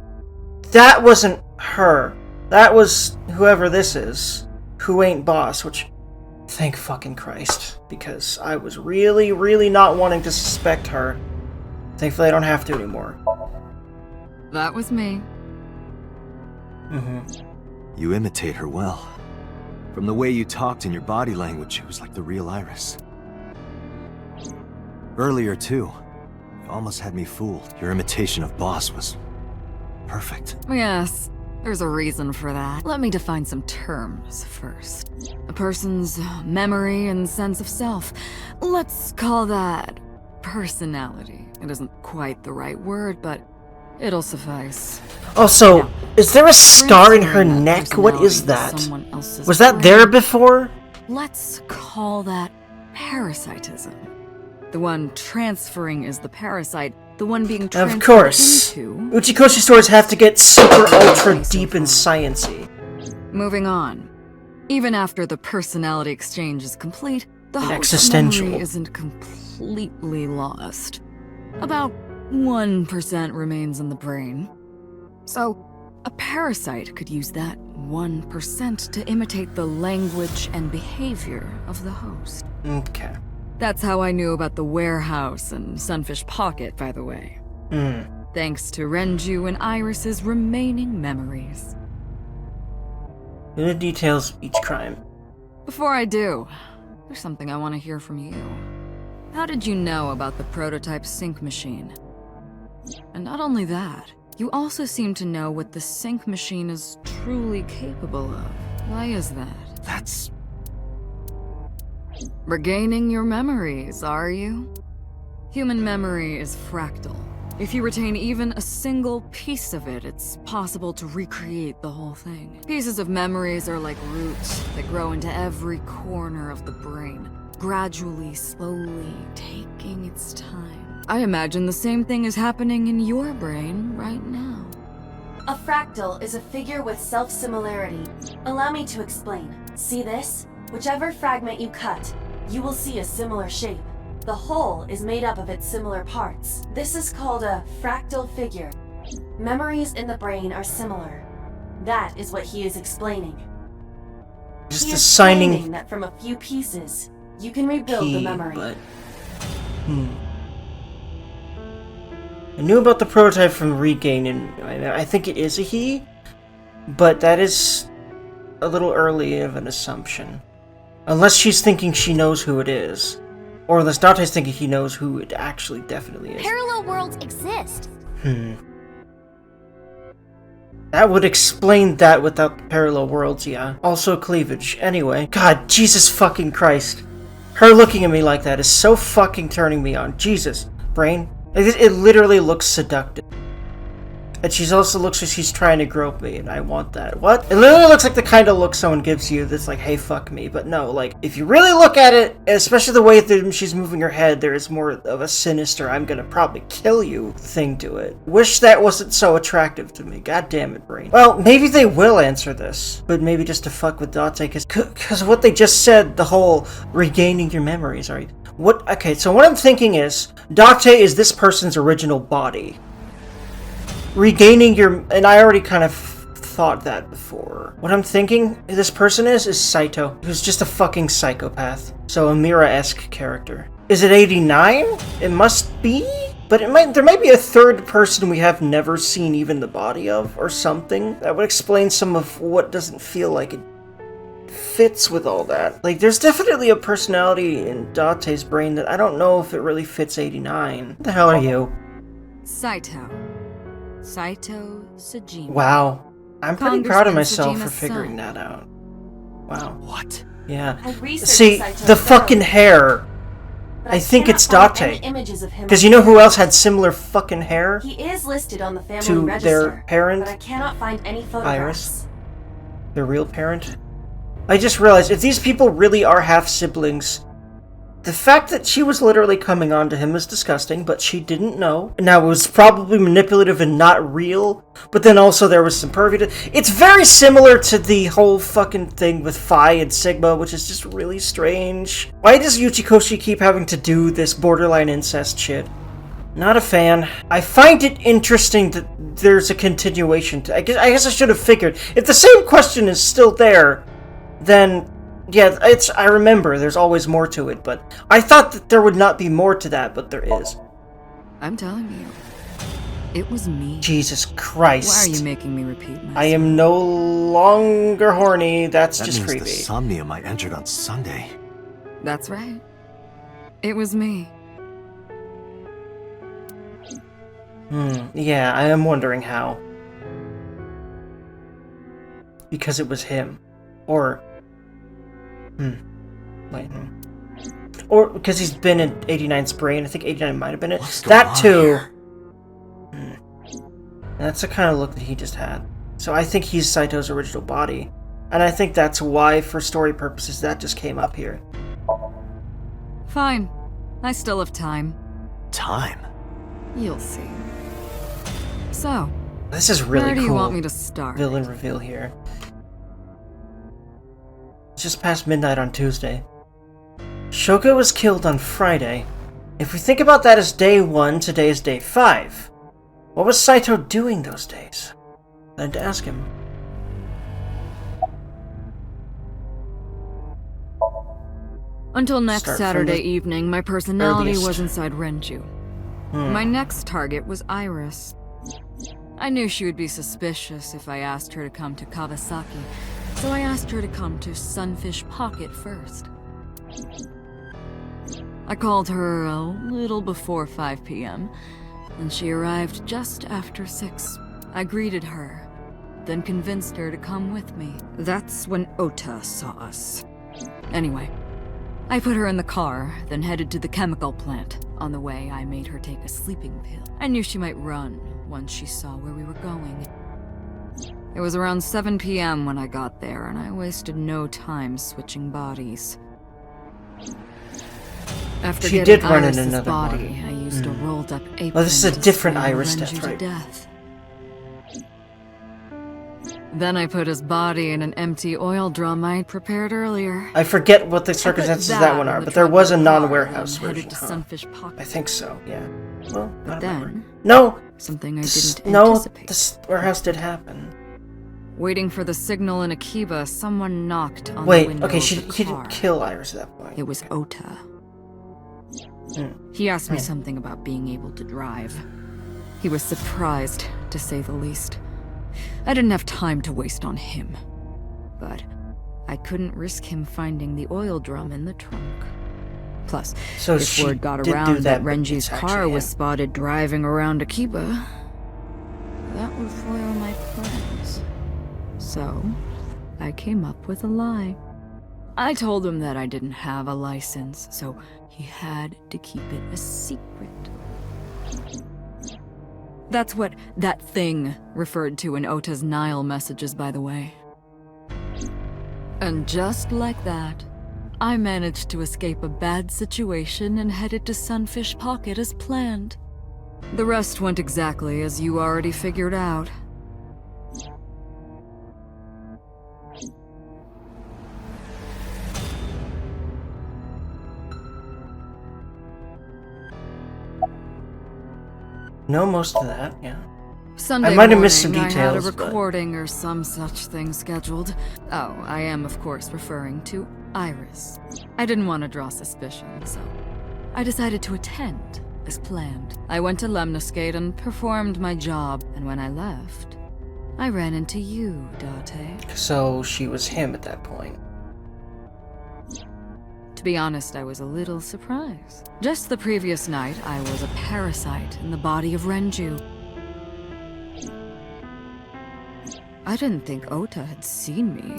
Speaker 1: that wasn't her. That was whoever this is. Who ain't Boss, which... Thank fucking Christ. Because I was really, really not wanting to suspect her. Thankfully I don't have to anymore.
Speaker 5: That was me.
Speaker 2: You imitate her well. From the way you talked and your body language, it was like the real Iris. Earlier, too, you almost had me fooled. Your imitation of Boss was... perfect.
Speaker 5: Yes, there's a reason for that. Let me define some terms first. A person's memory and sense of self. Let's call that personality. It isn't quite the right word, but it'll suffice.
Speaker 1: Also, is there a scar in her
Speaker 5: Transferring that
Speaker 1: neck? What is
Speaker 5: personality to
Speaker 1: that?
Speaker 5: someone else's
Speaker 1: Was that
Speaker 5: brain.
Speaker 1: there before?
Speaker 5: Let's call that parasitism. The one transferring is the parasite. The one being transferred
Speaker 1: Of course.
Speaker 5: into...
Speaker 1: Uchikoshi stories have to get super ultra
Speaker 5: Okay, so
Speaker 1: deep and
Speaker 5: far.
Speaker 1: sciencey.
Speaker 5: Moving on. Even after the personality exchange is complete, the
Speaker 1: And
Speaker 5: host's
Speaker 1: existential.
Speaker 5: memory isn't completely lost. About 1% remains in the brain. So, a parasite could use that 1% to imitate the language and behavior of the host.
Speaker 1: Okay.
Speaker 5: That's how I knew about the warehouse and Sunfish Pocket, by the way. Thanks to Renju and Iris's remaining memories.
Speaker 1: In the details of each crime.
Speaker 5: Before I do, there's something I want to hear from you. How did you know about the prototype sync machine? And not only that, you also seem to know what the sync machine is truly capable of. Why is that?
Speaker 2: That's...
Speaker 5: Regaining your memories, are you? Human memory is fractal. If you retain even a single piece of it, it's possible to recreate the whole thing. Pieces of memories are like roots that grow into every corner of the brain, gradually, slowly, taking its time. I imagine the same thing is happening in your brain right now.
Speaker 3: A fractal is a figure with self-similarity. Allow me to explain. See this? Whichever fragment you cut, you will see a similar shape. The whole is made up of its similar parts. This is called a fractal figure. Memories in the brain are similar. That is what he is explaining.
Speaker 1: Just
Speaker 3: He is
Speaker 1: assigning
Speaker 3: claiming that from a few pieces, you can rebuild the
Speaker 1: key,
Speaker 3: memory.
Speaker 1: but... I knew about the prototype from Regain, and I think it is a he, but that is a little early of an assumption. Unless she's thinking she knows who it is. Or unless Dante's thinking he knows who it actually definitely is.
Speaker 7: Parallel worlds exist.
Speaker 1: That would explain that without the parallel worlds, yeah. Also cleavage. Anyway. God, Jesus fucking Christ. Her looking at me like that is so fucking turning me on. Jesus. Brain. It literally looks seductive. And she also looks like she's trying to grope me, and I want that. What? It literally looks like the kind of look someone gives you that's like, hey, fuck me. But no, like, if you really look at it, especially the way that she's moving her head, there is more of a sinister, I'm gonna probably kill you thing to it. Wish that wasn't so attractive to me. God damn it, brain. Well, maybe they will answer this, but maybe just to fuck with Date, because what they just said, the whole regaining your memories, right? What? Okay, so what I'm thinking is, Date is this person's original body. Regaining your... And I already kind of thought that before. What I'm thinking this person is Saito, who's just a fucking psychopath. So a Mira-esque character. Is it 89? It must be? But there might be a third person we have never seen even the body of, or something. That would explain some of what doesn't feel like it fits with all that. Like, there's definitely a personality in Date's brain that I don't know if it really fits 89. What the hell are you?
Speaker 5: Saito. Saito Seijima.
Speaker 1: Wow. I'm pretty proud of myself for
Speaker 5: Sejima's
Speaker 1: figuring
Speaker 5: son.
Speaker 1: that out. Wow.
Speaker 2: What?
Speaker 1: Yeah.
Speaker 3: I researched
Speaker 1: See,
Speaker 3: Saito
Speaker 1: the
Speaker 3: thoroughly,
Speaker 1: fucking hair.
Speaker 3: but
Speaker 1: I think
Speaker 3: cannot
Speaker 1: it's
Speaker 3: find
Speaker 1: Date.
Speaker 3: any images of him
Speaker 1: Because
Speaker 3: on
Speaker 1: you know who
Speaker 3: the
Speaker 1: else had similar fucking hair?
Speaker 3: He is listed on the family
Speaker 1: To
Speaker 3: register,
Speaker 1: their parent,
Speaker 3: but I cannot find any photographs.
Speaker 1: Iris? Their real parent? I just realized, if these people really are half-siblings, the fact that she was literally coming on to him is disgusting, but she didn't know. Now, it was probably manipulative and not real, but then also there was some pervy. It's very similar to the whole fucking thing with Phi and Sigma, which is just really strange. Why does Uchikoshi keep having to do this borderline incest shit? Not a fan. I find it interesting that there's a continuation to... I guess I should have figured. If the same question is still there, then... yeah, I remember, there's always more to it, but I thought that there would not be more to that, but there is.
Speaker 5: I'm telling you, it was me.
Speaker 1: Jesus Christ.
Speaker 5: Why are you making me repeat myself?
Speaker 1: I am no longer horny, that's
Speaker 2: That
Speaker 1: just
Speaker 2: means
Speaker 1: creepy.
Speaker 2: the Somnium I entered on Sunday.
Speaker 5: That's right. It was me.
Speaker 1: Yeah, I am wondering how. Because it was him. Or... Wait, or because he's been in 89's brain. I think 89 might have been it.
Speaker 2: What's going
Speaker 1: That
Speaker 2: on
Speaker 1: too.
Speaker 2: here?
Speaker 1: That's the kind of look that he just had. So I think he's Saito's original body. And I think that's why, for story purposes, that just came up here.
Speaker 5: Fine. I still have time.
Speaker 2: Time?
Speaker 5: You'll see. So,
Speaker 1: This is really
Speaker 5: where do
Speaker 1: cool.
Speaker 5: you want me to start?
Speaker 1: Villain reveal here. It's just past midnight on Tuesday. Shoko was killed on Friday. If we think about that as day 1, today is day 5. What was Saito doing those days? I had to ask him.
Speaker 5: Until next
Speaker 1: Start from
Speaker 5: Saturday
Speaker 1: the
Speaker 5: evening, my personality
Speaker 1: earliest.
Speaker 5: was inside Renju. My next target was Iris. I knew she would be suspicious if I asked her to come to Kawasaki, so I asked her to come to Sunfish Pocket first. I called her a little before 5 p.m., and she arrived just after 6. I greeted her, then convinced her to come with me. That's when Ota saw us. Anyway, I put her in the car, then headed to the chemical plant. On the way, I made her take a sleeping pill. I knew she might run once she saw where we were going. It was around 7 p.m. when I got there, and I wasted no time switching bodies. After
Speaker 1: She
Speaker 5: getting
Speaker 1: did run in
Speaker 5: Iris's
Speaker 1: another
Speaker 5: body,
Speaker 1: body.
Speaker 5: I used a rolled-up apron.
Speaker 1: Oh, this is a
Speaker 5: to
Speaker 1: different
Speaker 5: strangle
Speaker 1: Iris
Speaker 5: Renju
Speaker 1: death,
Speaker 5: to
Speaker 1: right?
Speaker 5: death. Then I put his body in an empty oil drum I'd prepared earlier.
Speaker 1: I forget what the
Speaker 5: I put
Speaker 1: circumstances of that one
Speaker 5: in
Speaker 1: are,
Speaker 5: the
Speaker 1: but there
Speaker 5: trunk
Speaker 1: was a
Speaker 5: of the car
Speaker 1: non-warehouse
Speaker 5: and headed
Speaker 1: version,
Speaker 5: to
Speaker 1: huh?
Speaker 5: Sunfish Pocket.
Speaker 1: I think so, yeah. Well,
Speaker 5: But
Speaker 1: I don't remember.
Speaker 5: then,
Speaker 1: No!
Speaker 5: something I
Speaker 1: This,
Speaker 5: didn't
Speaker 1: no,
Speaker 5: anticipate.
Speaker 1: this warehouse did happen.
Speaker 5: Waiting for the signal in Akiba, someone knocked on the
Speaker 1: Wait,
Speaker 5: window
Speaker 1: okay,
Speaker 5: of
Speaker 1: he
Speaker 5: the car.
Speaker 1: didn't kill Iris at that point.
Speaker 5: It was Ota.
Speaker 1: Hmm.
Speaker 5: He asked me something about being able to drive. He was surprised, to say the least. I didn't have time to waste on him. But I couldn't risk him finding the oil drum in the trunk. Plus,
Speaker 1: So
Speaker 5: if
Speaker 1: she
Speaker 5: word got
Speaker 1: did do
Speaker 5: around that
Speaker 1: that, but
Speaker 5: Renji's
Speaker 1: it's
Speaker 5: car
Speaker 1: actually
Speaker 5: was
Speaker 1: him.
Speaker 5: spotted driving around Akiba, that would foil my plans. So, I came up with a lie. I told him that I didn't have a license, so he had to keep it a secret. That's what that thing referred to in Ota's Nile messages, by the way. And just like that, I managed to escape a bad situation and headed to Sunfish Pocket as planned. The rest went exactly as you already figured out.
Speaker 1: No, most of that, yeah.
Speaker 5: Sunday
Speaker 1: I might have missed some
Speaker 5: morning,
Speaker 1: details,
Speaker 5: I had a
Speaker 1: but-
Speaker 5: recording or some such thing scheduled. Oh, I am, of course, referring to Iris. I didn't want to draw suspicion, so I decided to attend as planned. I went to Lemniscate and performed my job, and when I left, I ran into you, Date.
Speaker 1: So she was him at that point.
Speaker 5: To be honest, I was a little surprised. Just the previous night, I was a parasite in the body of Renju. I didn't think Ota had seen me.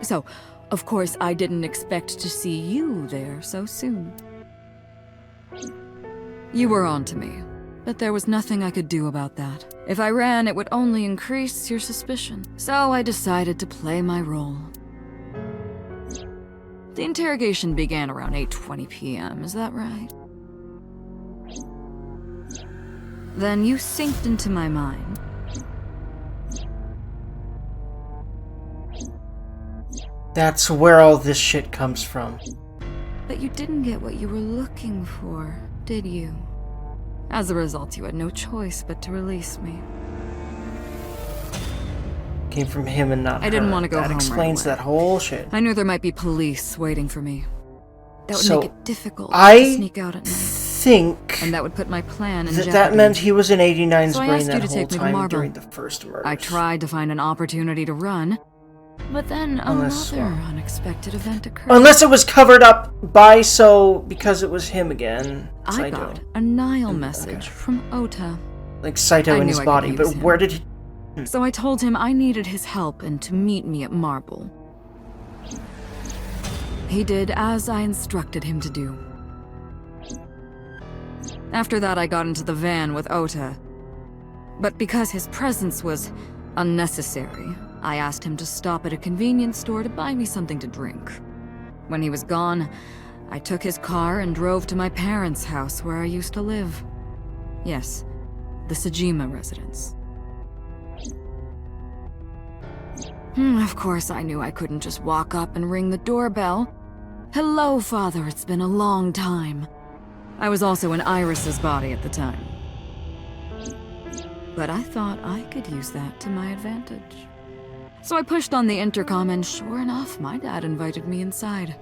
Speaker 5: So, of course, I didn't expect to see you there so soon. You were on to me, but there was nothing I could do about that. If I ran, it would only increase your suspicion. So I decided to play my role. The interrogation began around 8:20 p.m., is that right? Then you synced into my mind.
Speaker 1: That's where all this shit comes from.
Speaker 5: But you didn't get what you were looking for, did you? As a result, you had no choice but to release me.
Speaker 1: Came from him and not her.
Speaker 5: I didn't want to go home
Speaker 1: That explains
Speaker 5: right away.
Speaker 1: that whole shit.
Speaker 5: I knew there might be police waiting for me. That would
Speaker 1: So,
Speaker 5: make it difficult
Speaker 1: I
Speaker 5: to sneak out at night.
Speaker 1: think
Speaker 5: And that would put my plan in
Speaker 1: that
Speaker 5: jeopardy.
Speaker 1: meant he was in 89's
Speaker 5: So I
Speaker 1: brain
Speaker 5: asked you
Speaker 1: that
Speaker 5: to
Speaker 1: whole
Speaker 5: take me to
Speaker 1: time
Speaker 5: Marble.
Speaker 1: during the first murder.
Speaker 5: I tried to find an opportunity to run, but then
Speaker 1: Unless-
Speaker 5: another unexpected event occurred.
Speaker 1: Unless it was covered up because it was him again.
Speaker 5: I
Speaker 1: Saito.
Speaker 5: got a Nile
Speaker 1: Okay.
Speaker 5: message from Ota.
Speaker 1: Like Saito
Speaker 5: I
Speaker 1: in
Speaker 5: knew
Speaker 1: his
Speaker 5: I could
Speaker 1: body,
Speaker 5: use
Speaker 1: but
Speaker 5: him.
Speaker 1: where did he...
Speaker 5: So I told him I needed his help and to meet me at Marble. He did as I instructed him to do. After that, I got into the van with Ota. But because his presence was unnecessary, I asked him to stop at a convenience store to buy me something to drink. When he was gone, I took his car and drove to my parents' house where I used to live. Yes, the Seijima residence. Of course, I knew I couldn't just walk up and ring the doorbell. Hello, Father, it's been a long time. I was also in Iris's body at the time. But I thought I could use that to my advantage. So I pushed on the intercom and sure enough, my dad invited me inside.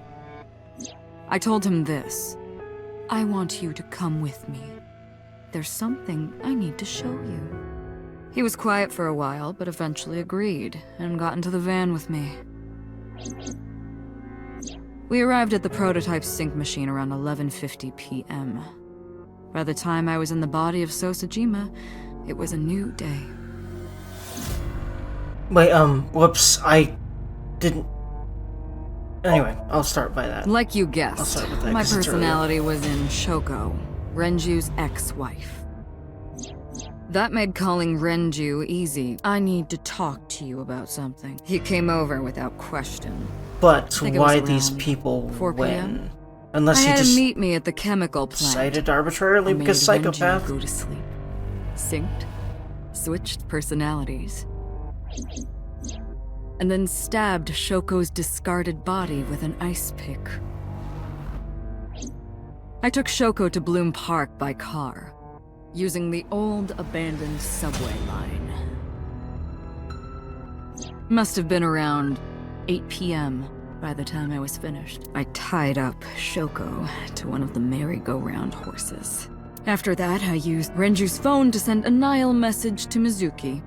Speaker 5: I told him this. I want you to come with me. There's something I need to show you. He was quiet for a while, but eventually agreed and got into the van with me. We arrived at the prototype sync machine around 11:50 p.m. By the time I was in the body of Seijima, it was a new day.
Speaker 1: Wait, whoops, I didn't... Anyway, I'll start by that.
Speaker 5: Like you
Speaker 1: I'll
Speaker 5: guessed,
Speaker 1: start with that,
Speaker 5: my
Speaker 1: 'cause it's
Speaker 5: personality was in Shoko, Renju's ex-wife. That made calling Renju easy. I need to talk to you about something. He came over without question.
Speaker 1: But
Speaker 5: think it
Speaker 1: why
Speaker 5: was
Speaker 1: these
Speaker 5: around
Speaker 1: people
Speaker 5: 4 p.m.?
Speaker 1: when? Unless
Speaker 5: I
Speaker 1: he
Speaker 5: had
Speaker 1: just
Speaker 5: him meet me at the chemical plant.
Speaker 1: decided arbitrarily
Speaker 5: I
Speaker 1: because
Speaker 5: made Renju
Speaker 1: psychopath.
Speaker 5: go to sleep. Synced, switched personalities, and then stabbed Shoko's discarded body with an ice pick. I took Shoko to Bloom Park by car, using the old abandoned subway line. Must have been around 8 p.m. by the time I was finished. I tied up Shoko to one of the merry-go-round horses. After that, I used Renju's phone to send a Nile message to Mizuki.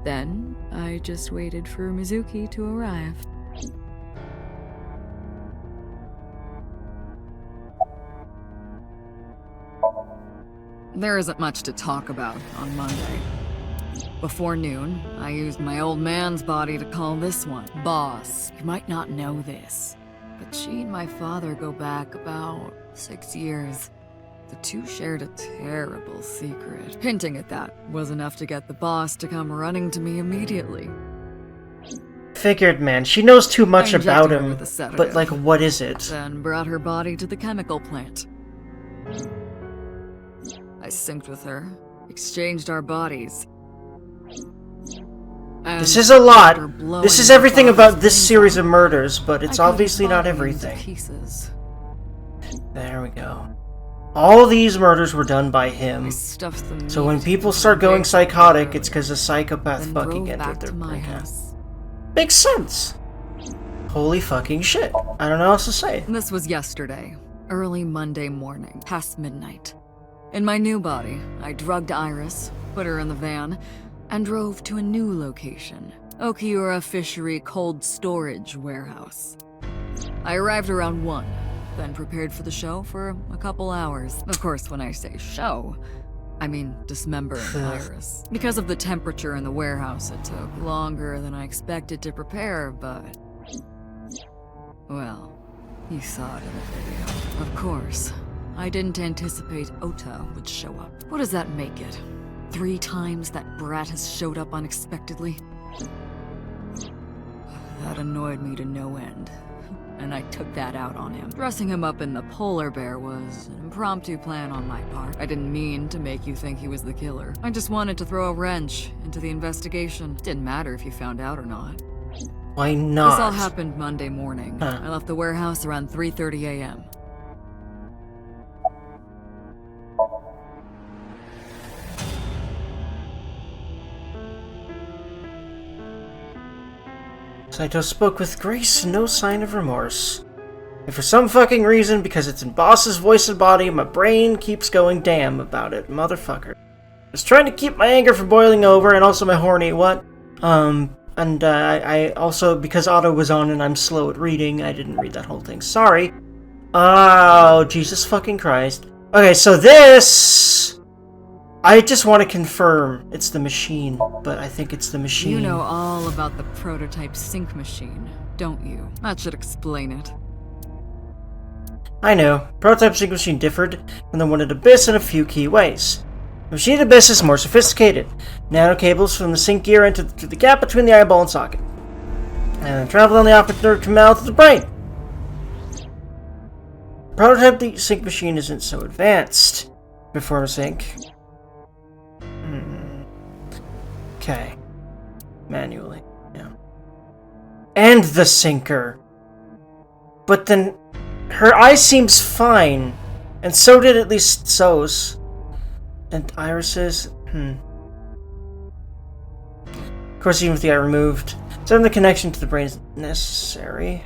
Speaker 5: Then, I just waited for Mizuki to arrive. There isn't much to talk about on Monday. Before noon, I used my old man's body to call this one Boss. You might not know this, but she and my father go back about 6 years. The two shared a terrible secret. Hinting at that was enough to get the boss to come running to me immediately.
Speaker 1: Figured, man. She knows too much
Speaker 5: I
Speaker 1: about
Speaker 5: injected her
Speaker 1: him.
Speaker 5: with a sedative.
Speaker 1: But, like, what is it?
Speaker 5: Then brought her body to the chemical plant. I synced with her, exchanged our bodies. And
Speaker 1: This is a lot.
Speaker 5: after blowing
Speaker 1: This is
Speaker 5: her
Speaker 1: everything
Speaker 5: father's
Speaker 1: about this
Speaker 5: brains
Speaker 1: series
Speaker 5: out,
Speaker 1: of murders, but it's
Speaker 5: I cut
Speaker 1: obviously
Speaker 5: his
Speaker 1: not
Speaker 5: body into
Speaker 1: everything.
Speaker 5: pieces.
Speaker 1: There we go. All these murders were done by
Speaker 5: I
Speaker 1: him.
Speaker 5: stuffed the
Speaker 1: So when
Speaker 5: meat
Speaker 1: people
Speaker 5: into
Speaker 1: start going
Speaker 5: big
Speaker 1: psychotic,
Speaker 5: barrel,
Speaker 1: it's because a psychopath
Speaker 5: then
Speaker 1: fucking
Speaker 5: drove
Speaker 1: entered
Speaker 5: back
Speaker 1: their
Speaker 5: to my
Speaker 1: brain.
Speaker 5: house.
Speaker 1: Makes sense. Holy fucking shit. I don't know what else to say.
Speaker 5: This was yesterday, early Monday morning, past midnight. In my new body, I drugged Iris, put her in the van, and drove to a new location, Okiura Fishery Cold Storage Warehouse. I arrived around 1, then prepared for the show for a couple hours. Of course, when I say show, I mean dismembering Iris. Because of the temperature in the warehouse, it took longer than I expected to prepare, but... well, you saw it in the video. Of course, I didn't anticipate Ota would show up. What does that make it? 3 times that brat has showed up unexpectedly? That annoyed me to no end, and I took that out on him. Dressing him up in the polar bear was an impromptu plan on my part. I didn't mean to make you think he was the killer. I just wanted to throw a wrench into the investigation. Didn't matter if you found out or not.
Speaker 1: Why not?
Speaker 5: This all happened Monday morning. I left the warehouse around 3:30 a.m.
Speaker 1: Saito spoke with grace and no sign of remorse. And for some fucking reason, because it's in Boss's voice and body, my brain keeps going damn about it, motherfucker. I was trying to keep my anger from boiling over, and also my horny what? I also, because Otto was on and I'm slow at reading, I didn't read that whole thing. Sorry. Oh, Jesus fucking Christ. Okay, so this... I just want to confirm it's the machine, but I think it's the machine.
Speaker 5: You know all about the prototype sync machine, don't you? That should explain it.
Speaker 1: I know. Prototype sync machine differed from the one at Abyss in a few key ways. The machine at Abyss is more sophisticated. Nano cables from the sync gear enter through the gap between the eyeball and socket, and then travel on the optic nerve canal to the brain. Prototype sync machine isn't so advanced. Before sync. Okay. Manually, yeah. And the sinker. But then, her eye seems fine. And so did at least So's. And Iris's, Of course, even with the eye removed, some of the connection to the brain is necessary.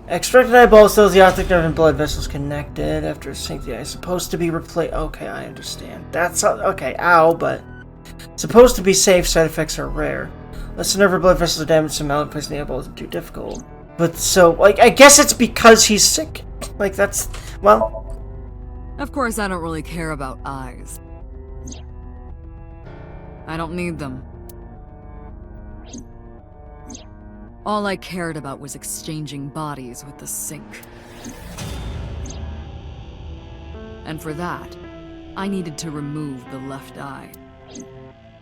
Speaker 1: Extracted eyeballs, though the optic nerve and blood vessels connected. After a sync, the eye is supposed to be replaced. Okay, I understand. That's okay. Ow, but supposed to be safe. Side effects are rare. Unless the nerve or blood vessels are damaged, some replacing the eyeball isn't too difficult. But so, like, I guess it's because he's sick. Like, that's well.
Speaker 5: Of course, I don't really care about eyes. I don't need them. All I cared about was exchanging bodies with the sync. And for that, I needed to remove the left eye.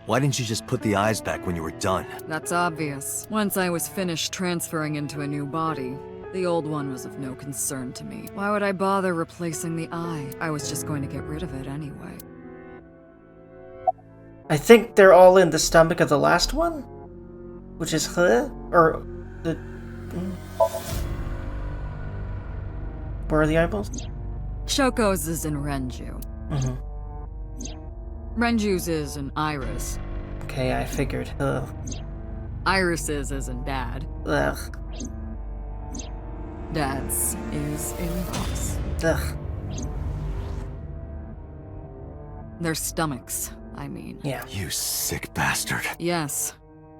Speaker 2: Why didn't you just put the eyes back when you were done?
Speaker 5: That's obvious. Once I was finished transferring into a new body, the old one was of no concern to me. Why would I bother replacing the eye? I was just going to get rid of it anyway.
Speaker 1: I think they're all in the stomach of the last one? Which is or the... Where are the eyeballs?
Speaker 5: Shoko's is in Renju. Renju's is in Iris.
Speaker 1: Okay, I figured. Ugh.
Speaker 5: Iris's is in Dad.
Speaker 1: Ugh.
Speaker 5: Dad's is in Boss.
Speaker 1: Ugh.
Speaker 5: Their stomachs, I mean.
Speaker 1: Yeah.
Speaker 2: You sick bastard.
Speaker 5: Yes,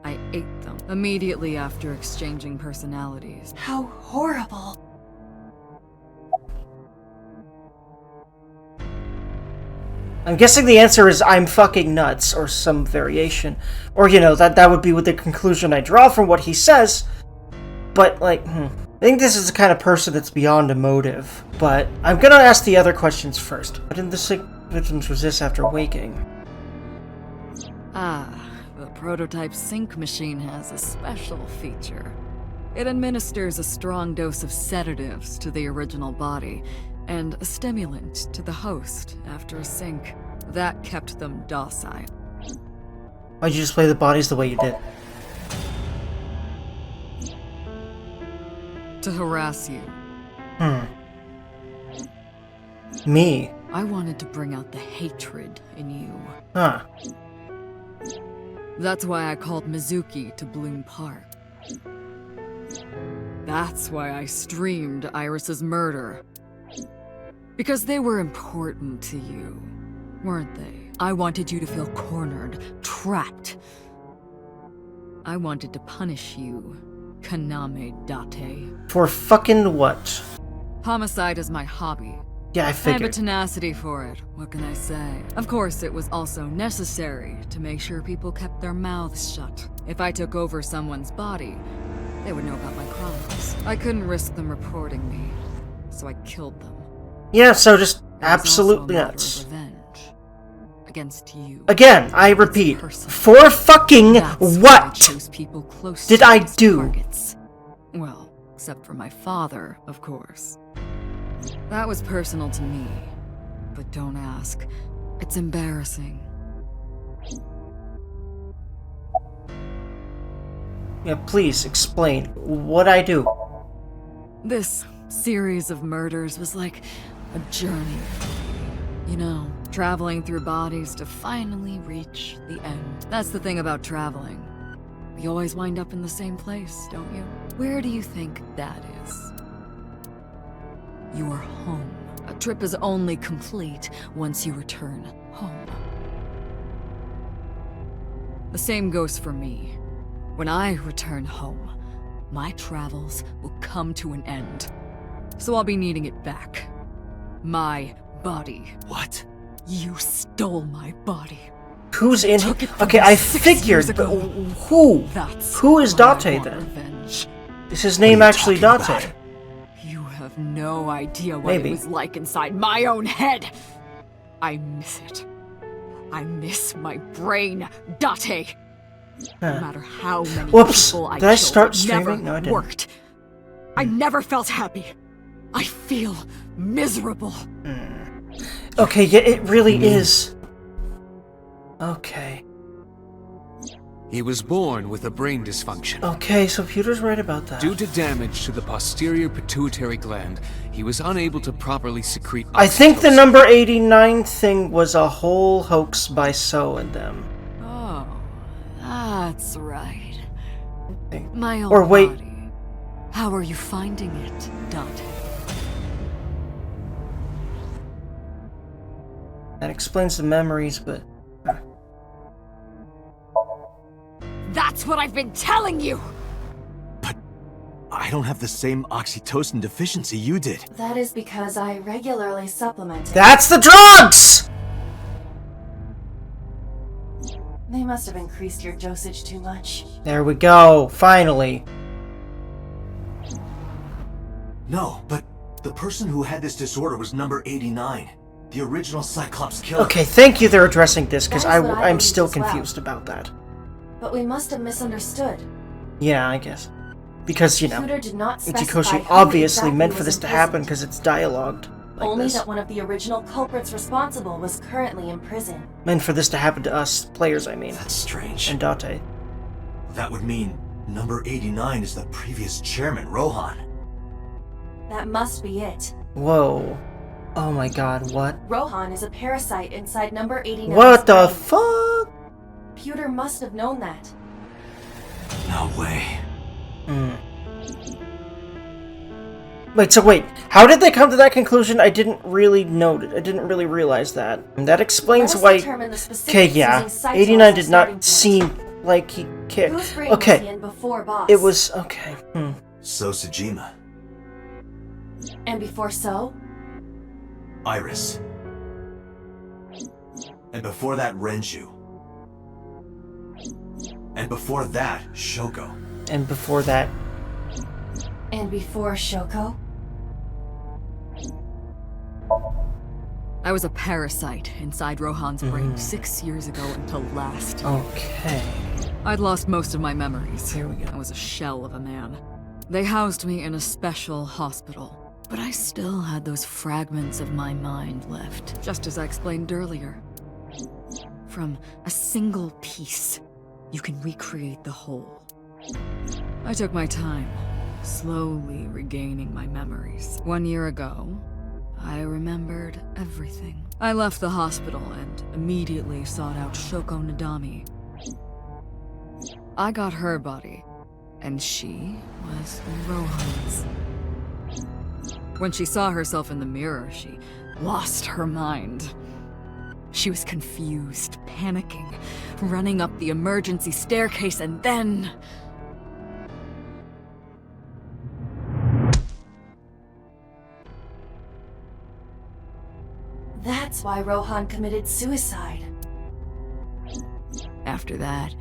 Speaker 5: I ate them immediately after exchanging personalities.
Speaker 3: How horrible.
Speaker 1: I'm guessing the answer is I'm fucking nuts, or some variation. Or, you know, that would be what the conclusion I draw from what he says. But, like, I think this is the kind of person that's beyond emotive. But I'm gonna ask the other questions first. What did the sick victims resist after waking?
Speaker 5: The prototype sync machine has a special feature. It administers a strong dose of sedatives to the original body, and a stimulant to the host after a sync. That kept them docile.
Speaker 1: Why'd you just play the bodies the way you did?
Speaker 5: To harass you.
Speaker 1: Me?
Speaker 5: I wanted to bring out the hatred in you.
Speaker 1: Huh.
Speaker 5: That's why I called Mizuki to Bloom Park. That's why I streamed Iris's murder. Because they were important to you, weren't they? I wanted you to feel cornered, trapped. I wanted to punish you, Kaname Date.
Speaker 1: For fucking what?
Speaker 5: Homicide is my hobby.
Speaker 1: Yeah, I
Speaker 5: I have a
Speaker 1: figured.
Speaker 5: tenacity for it, what can I say? Of course, it was also necessary to make sure people kept their mouths shut. If I took over someone's body, they would know about my crimes. I couldn't risk them reporting me, so I killed them.
Speaker 1: Yeah, so just
Speaker 5: It was
Speaker 1: absolutely
Speaker 5: also a matter
Speaker 1: nuts.
Speaker 5: of revenge against you.
Speaker 1: Again, I repeat,
Speaker 5: personal.
Speaker 1: for fucking
Speaker 5: That's why I
Speaker 1: what
Speaker 5: chose people close
Speaker 1: did
Speaker 5: to
Speaker 1: I
Speaker 5: me as
Speaker 1: do?
Speaker 5: targets. Well, except for my father, of course. That was personal to me. But don't ask. It's embarrassing.
Speaker 1: Yeah, please explain what I do.
Speaker 5: This series of murders was like a journey. You know, traveling through bodies to finally reach the end. That's the thing about traveling. We always wind up in the same place, don't you? Where do you think that is? Your home. A trip is only complete once you return home. The same goes for me. When I return home, my travels will come to an end. So I'll be needing it back. My body.
Speaker 2: What?
Speaker 5: You stole my body.
Speaker 1: Who's in
Speaker 5: Took
Speaker 1: here?
Speaker 5: it from
Speaker 1: Okay,
Speaker 5: me
Speaker 1: I
Speaker 5: 6
Speaker 1: figured,
Speaker 5: years
Speaker 1: but
Speaker 5: ago.
Speaker 1: who?
Speaker 5: That's
Speaker 1: Who is
Speaker 5: why I
Speaker 1: Date
Speaker 5: want
Speaker 1: then?
Speaker 5: revenge.
Speaker 1: Is his name
Speaker 2: What are you
Speaker 1: actually
Speaker 2: talking
Speaker 1: Date?
Speaker 2: about?
Speaker 5: You have no idea what
Speaker 1: Maybe.
Speaker 5: it was like inside my own head. I miss it. I miss my brain, Date. No matter how many
Speaker 1: Whoops.
Speaker 5: people I
Speaker 1: Did I
Speaker 5: killed,
Speaker 1: start
Speaker 5: it never
Speaker 1: streaming? No, I didn't.
Speaker 5: worked. I never felt happy. I feel miserable.
Speaker 1: Okay, yeah, it really is. Okay.
Speaker 6: He was born with a brain dysfunction.
Speaker 1: Okay, so Pewter's right about that.
Speaker 6: Due to damage to the posterior pituitary gland, he was unable to properly secrete
Speaker 1: I think the
Speaker 6: oxytocin.
Speaker 1: number 89 thing was a whole hoax by So and them.
Speaker 5: Oh, that's right.
Speaker 1: Okay.
Speaker 5: My old
Speaker 1: Or wait.
Speaker 5: body. How are you finding it, Date?
Speaker 1: That explains the memories, but...
Speaker 5: That's what I've been telling you!
Speaker 2: I don't have the same oxytocin deficiency you did.
Speaker 3: That is because I regularly supplement it.
Speaker 1: That's the drugs!
Speaker 3: They must have increased your dosage too much.
Speaker 1: There we go, finally.
Speaker 2: No, but the person who had this disorder was number 89. The original Cyclops killer.
Speaker 1: Okay, thank you they're addressing this, because
Speaker 3: That is what I
Speaker 1: I'm
Speaker 3: believed
Speaker 1: still
Speaker 3: as well.
Speaker 1: confused about that.
Speaker 3: But we must have misunderstood.
Speaker 1: Yeah, I guess. Because, you know,
Speaker 3: Computer did not specify
Speaker 1: Uchikoshi
Speaker 3: who
Speaker 1: obviously
Speaker 3: exactly
Speaker 1: meant for
Speaker 3: was
Speaker 1: this to happen
Speaker 3: imprisoned.
Speaker 1: because it's dialogued like
Speaker 3: Only
Speaker 1: this.
Speaker 3: that one of the original culprits responsible was currently in prison.
Speaker 1: Meant for this to happen to us, players, I mean.
Speaker 2: That's strange.
Speaker 1: And Date.
Speaker 2: That would mean number 89 is the previous chairman, Rohan.
Speaker 3: That must be it.
Speaker 1: Whoa. Oh my god, what?
Speaker 3: Rohan is a parasite inside number 89.
Speaker 1: What the fuck?
Speaker 3: Pewter must have known that.
Speaker 2: No way.
Speaker 1: Wait, how did they come to that conclusion? I didn't really note it. I didn't really realize that. And that explains
Speaker 3: Let us
Speaker 1: why...
Speaker 3: determine the specifics
Speaker 1: Okay, yeah.
Speaker 3: using Saito
Speaker 1: 89
Speaker 3: as a
Speaker 1: did
Speaker 3: starting
Speaker 1: not
Speaker 3: point.
Speaker 1: seem like he cared.
Speaker 3: Whose brain was he
Speaker 1: Okay,
Speaker 3: in before Boss?
Speaker 1: it was... Okay.
Speaker 2: So Seijima.
Speaker 3: And before So?
Speaker 2: Iris. And before that, Renju. And before that, Shoko.
Speaker 1: And before that...
Speaker 3: And before Shoko?
Speaker 5: I was a parasite inside Rohan's brain 6 years ago until last year.
Speaker 1: Okay.
Speaker 5: I'd lost most of my memories.
Speaker 1: Here we go.
Speaker 5: I was a shell of a man. They housed me in a special hospital. But I still had those fragments of my mind left, just as I explained earlier. From a single piece, you can recreate the whole. I took my time, slowly regaining my memories. 1 year ago, I remembered everything. I left the hospital and immediately sought out Shoko Nadami. I got her body, and she was Rohan's. When she saw herself in the mirror, she lost her mind. She was confused, panicking, running up the emergency staircase, and then...
Speaker 3: That's why Rohan committed suicide.
Speaker 5: After that,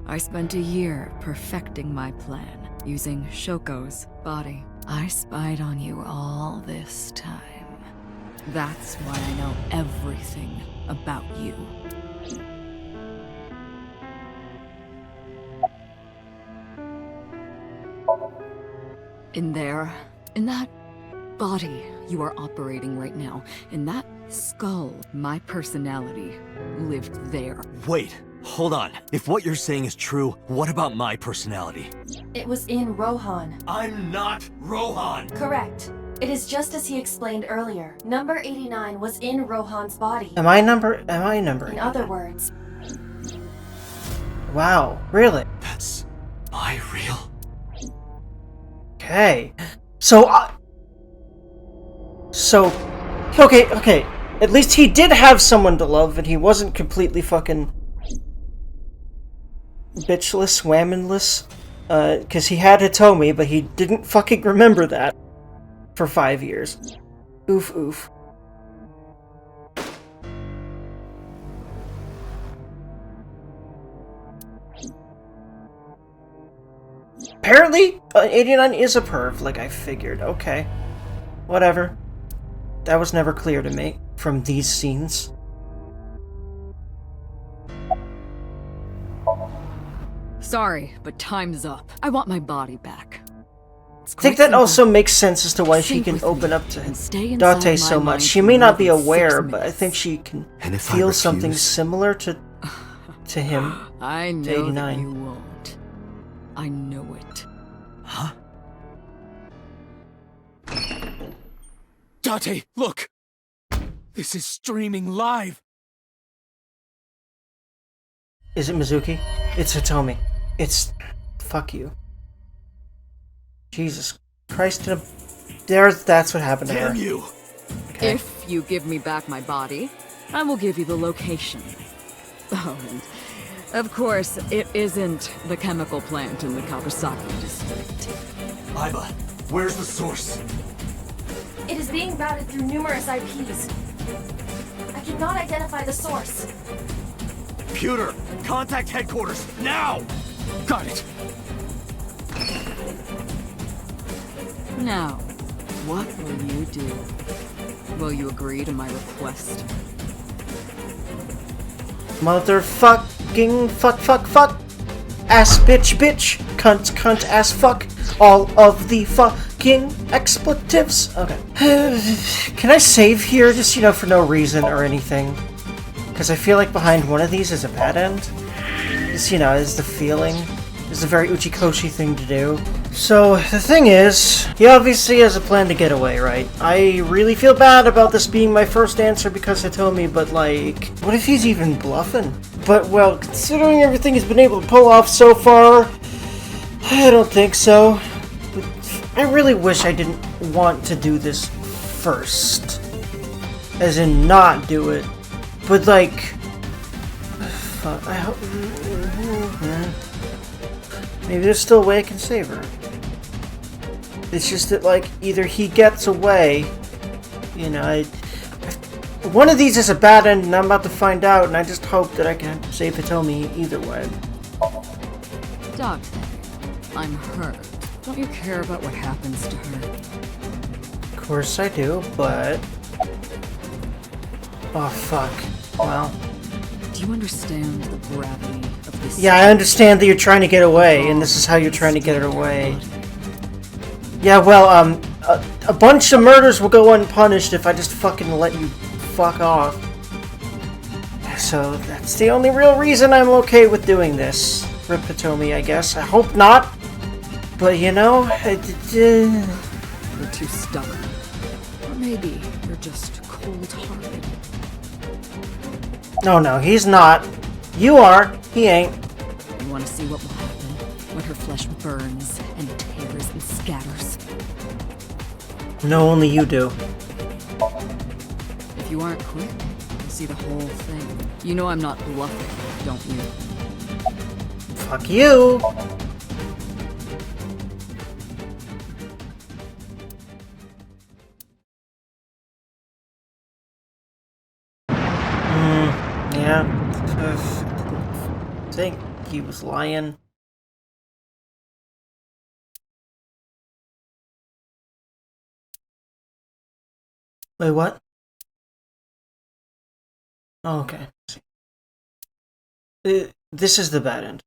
Speaker 5: I spent a year perfecting my plan, using Shoko's body. I spied on you all this time. That's why I know everything about you. In that body you are operating right now, in that skull, my personality lived there.
Speaker 2: Wait, hold on. If what you're saying is true, what about my personality?
Speaker 3: It was in Rohan.
Speaker 2: I'm not Rohan!
Speaker 3: Correct. It is just as he explained earlier. Number 89 was in Rohan's body.
Speaker 1: Am I number
Speaker 3: In other words,
Speaker 1: Wow, really?
Speaker 2: That's my real...
Speaker 1: Okay. Okay. At least he did have someone to love, and he wasn't completely fucking bitchless, whamminless. Because he had Hitomi, but he didn't fucking remember that for 5 years. Oof, oof. Apparently, 89 is a perv, like I figured. Okay. Whatever. That was never clear to me from these scenes.
Speaker 5: Sorry, but time's up. I want my body back.
Speaker 1: I think that also makes sense as to why she can open up to Date so much. She may not be aware, but I think she can feel something similar to him.
Speaker 5: I know
Speaker 1: to 89.
Speaker 5: that you won't. I know it.
Speaker 2: Huh?
Speaker 6: Date, look! This is streaming live!
Speaker 1: Is it Mizuki? It's Hitomi. It's... Fuck you. Jesus Christ. That's what happened to her.
Speaker 2: Damn you!
Speaker 1: Okay.
Speaker 5: If you give me back my body, I will give you the location. Oh, and of course, it isn't the chemical plant in the Kawasaki district.
Speaker 2: Iva, where's the source?
Speaker 3: it is being routed through numerous IPs. I cannot identify the source.
Speaker 2: Computer, contact headquarters, now!
Speaker 6: Got it!
Speaker 5: Now, what will you do? Will you agree to my request?
Speaker 1: Motherfucking fuck. Ass bitch. Cunt ass fuck. All of the fucking expletives. Okay. Can I save here just, for no reason or anything? Because I feel like behind one of these is a bad end. Just, is the feeling. It's a very Uchikoshi thing to do. So, the thing is, he obviously has a plan to get away, right? I really feel bad about this being my first answer because Hitomi, but what if he's even bluffing? But, well, considering everything he's been able to pull off so far, I don't think so. But I really wish I didn't want to do this first. As in, not do it. But, fuck, I hope... Maybe there's still a way I can save her. It's just that, either he gets away, one of these is a bad end, and I'm about to find out, and I just hope that I can save Hitomi either way.
Speaker 5: Dog, I'm hurt. Don't you care about what happens to her?
Speaker 1: Of course I do, but... Oh, fuck. Well...
Speaker 5: Do you understand the gravity of this?
Speaker 1: Yeah, I understand that you're trying to get away, and this is how you're trying to get it away. Yeah, well, a bunch of murders will go unpunished if I just fucking let you fuck off. So, that's the only real reason I'm okay with doing this. Rip Hitomi, I guess. I hope not. But,
Speaker 5: You're too stubborn. Or maybe you're just cold-hearted.
Speaker 1: No, he's not. You are. He ain't.
Speaker 5: want to see what will happen when her flesh burns and tears and scatters.
Speaker 1: No, only you do.
Speaker 5: If you aren't quick, you'll see the whole thing. You know I'm not bluffing, don't you?
Speaker 1: Fuck you! Yeah. I think he was lying. Wait, what? Oh, okay. This is the bad end.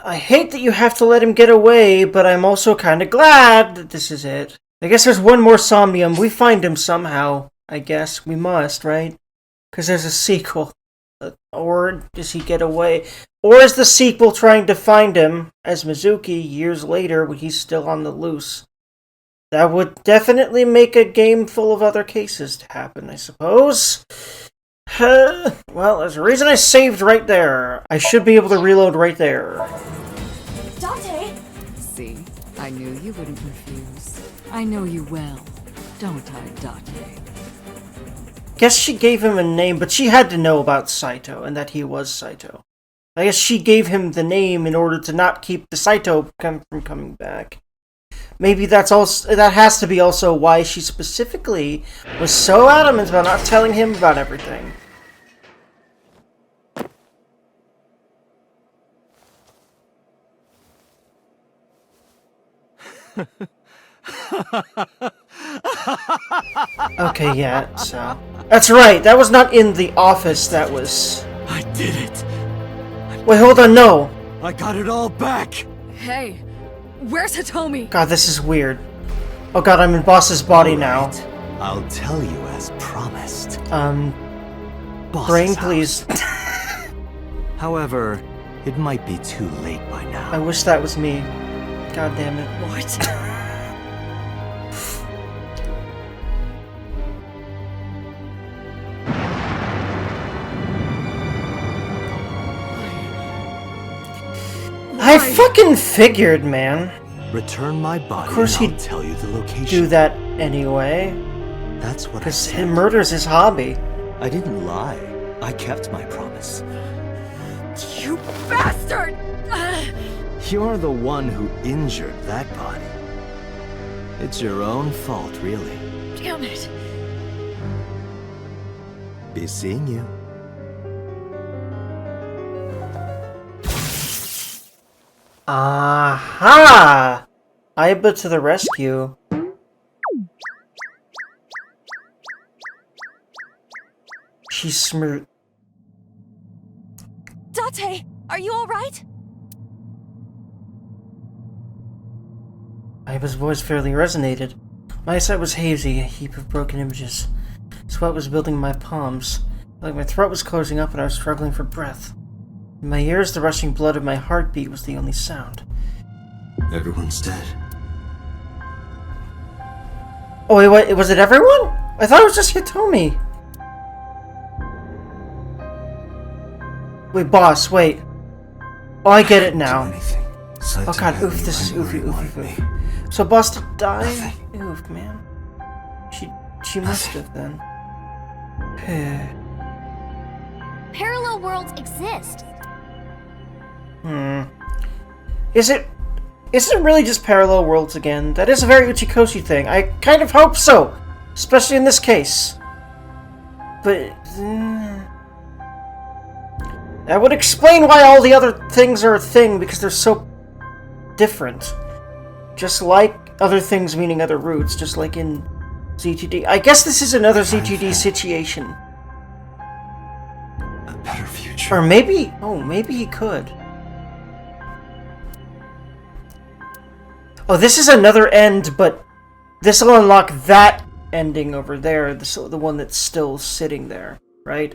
Speaker 1: I hate that you have to let him get away, but I'm also kind of glad that this is it. I guess there's one more Somnium. We find him somehow. I guess we must, right? Because there's a sequel. Or does he get away? Or is the sequel trying to find him as Mizuki years later when he's still on the loose? That would definitely make a game full of other cases to happen, I suppose. Well, there's a reason I saved right there. I should be able to reload right there.
Speaker 3: Dante!
Speaker 5: See, I knew you wouldn't refuse. I know you well, don't I, Date?
Speaker 1: Guess she gave him a name, but she had to know about Saito and that he was Saito. I guess she gave him the name in order to not keep the Saito from coming back. Maybe that has to be also why she specifically was so adamant about not telling him about everything. Okay, yeah, so... That's right, that was not in the office, that was...
Speaker 4: I did it!
Speaker 1: Wait, hold on, no!
Speaker 4: I got it all back!
Speaker 5: Hey, where's Hitomi?
Speaker 1: God, this is weird. Oh god, I'm in Boss's body now.
Speaker 2: I'll tell you as promised. Boss's
Speaker 1: Brain,
Speaker 2: house.
Speaker 1: please.
Speaker 2: However, it might be too late by now.
Speaker 1: I wish that was me. God damn it.
Speaker 5: What?
Speaker 1: I fucking figured, man.
Speaker 2: Return my body,
Speaker 1: Of course
Speaker 2: and I'll
Speaker 1: he'd
Speaker 2: tell you the location.
Speaker 1: Do that anyway.
Speaker 2: That's what I
Speaker 1: Because
Speaker 2: said.
Speaker 1: murder's his hobby.
Speaker 2: I didn't lie. I kept my promise.
Speaker 5: You bastard!
Speaker 2: You're the one who injured that body. It's your own fault, really.
Speaker 5: Damn it.
Speaker 2: Be seeing you.
Speaker 1: Aha! Aiba to the rescue. She's smooth.
Speaker 3: Date, are you alright?
Speaker 1: Aiba's voice fairly resonated. My eyesight was hazy, a heap of broken images. Sweat was building in my palms. Like my throat was closing up and I was struggling for breath. In my ears, the rushing blood of my heartbeat was the only sound.
Speaker 2: Everyone's dead.
Speaker 1: Oh wait, what? Was it everyone? I thought it was just Hitomi. Wait, boss, wait. Oh, I get it now. Oh god, oof, this is oofy, oofy, oof. So boss did die? Oof, man. She must have then.
Speaker 7: Parallel worlds exist.
Speaker 1: Is it really just parallel worlds again? That is a very Uchikoshi thing. I kind of hope so. Especially in this case. But... that would explain why all the other things are a thing, because they're so different. Just like other things meaning other roots, just like in ZTD. I guess this is another ZTD situation.
Speaker 2: A better future.
Speaker 1: Or maybe... oh, maybe he could. Oh, this is another end, but this will unlock that ending over there, the one that's still sitting there, right?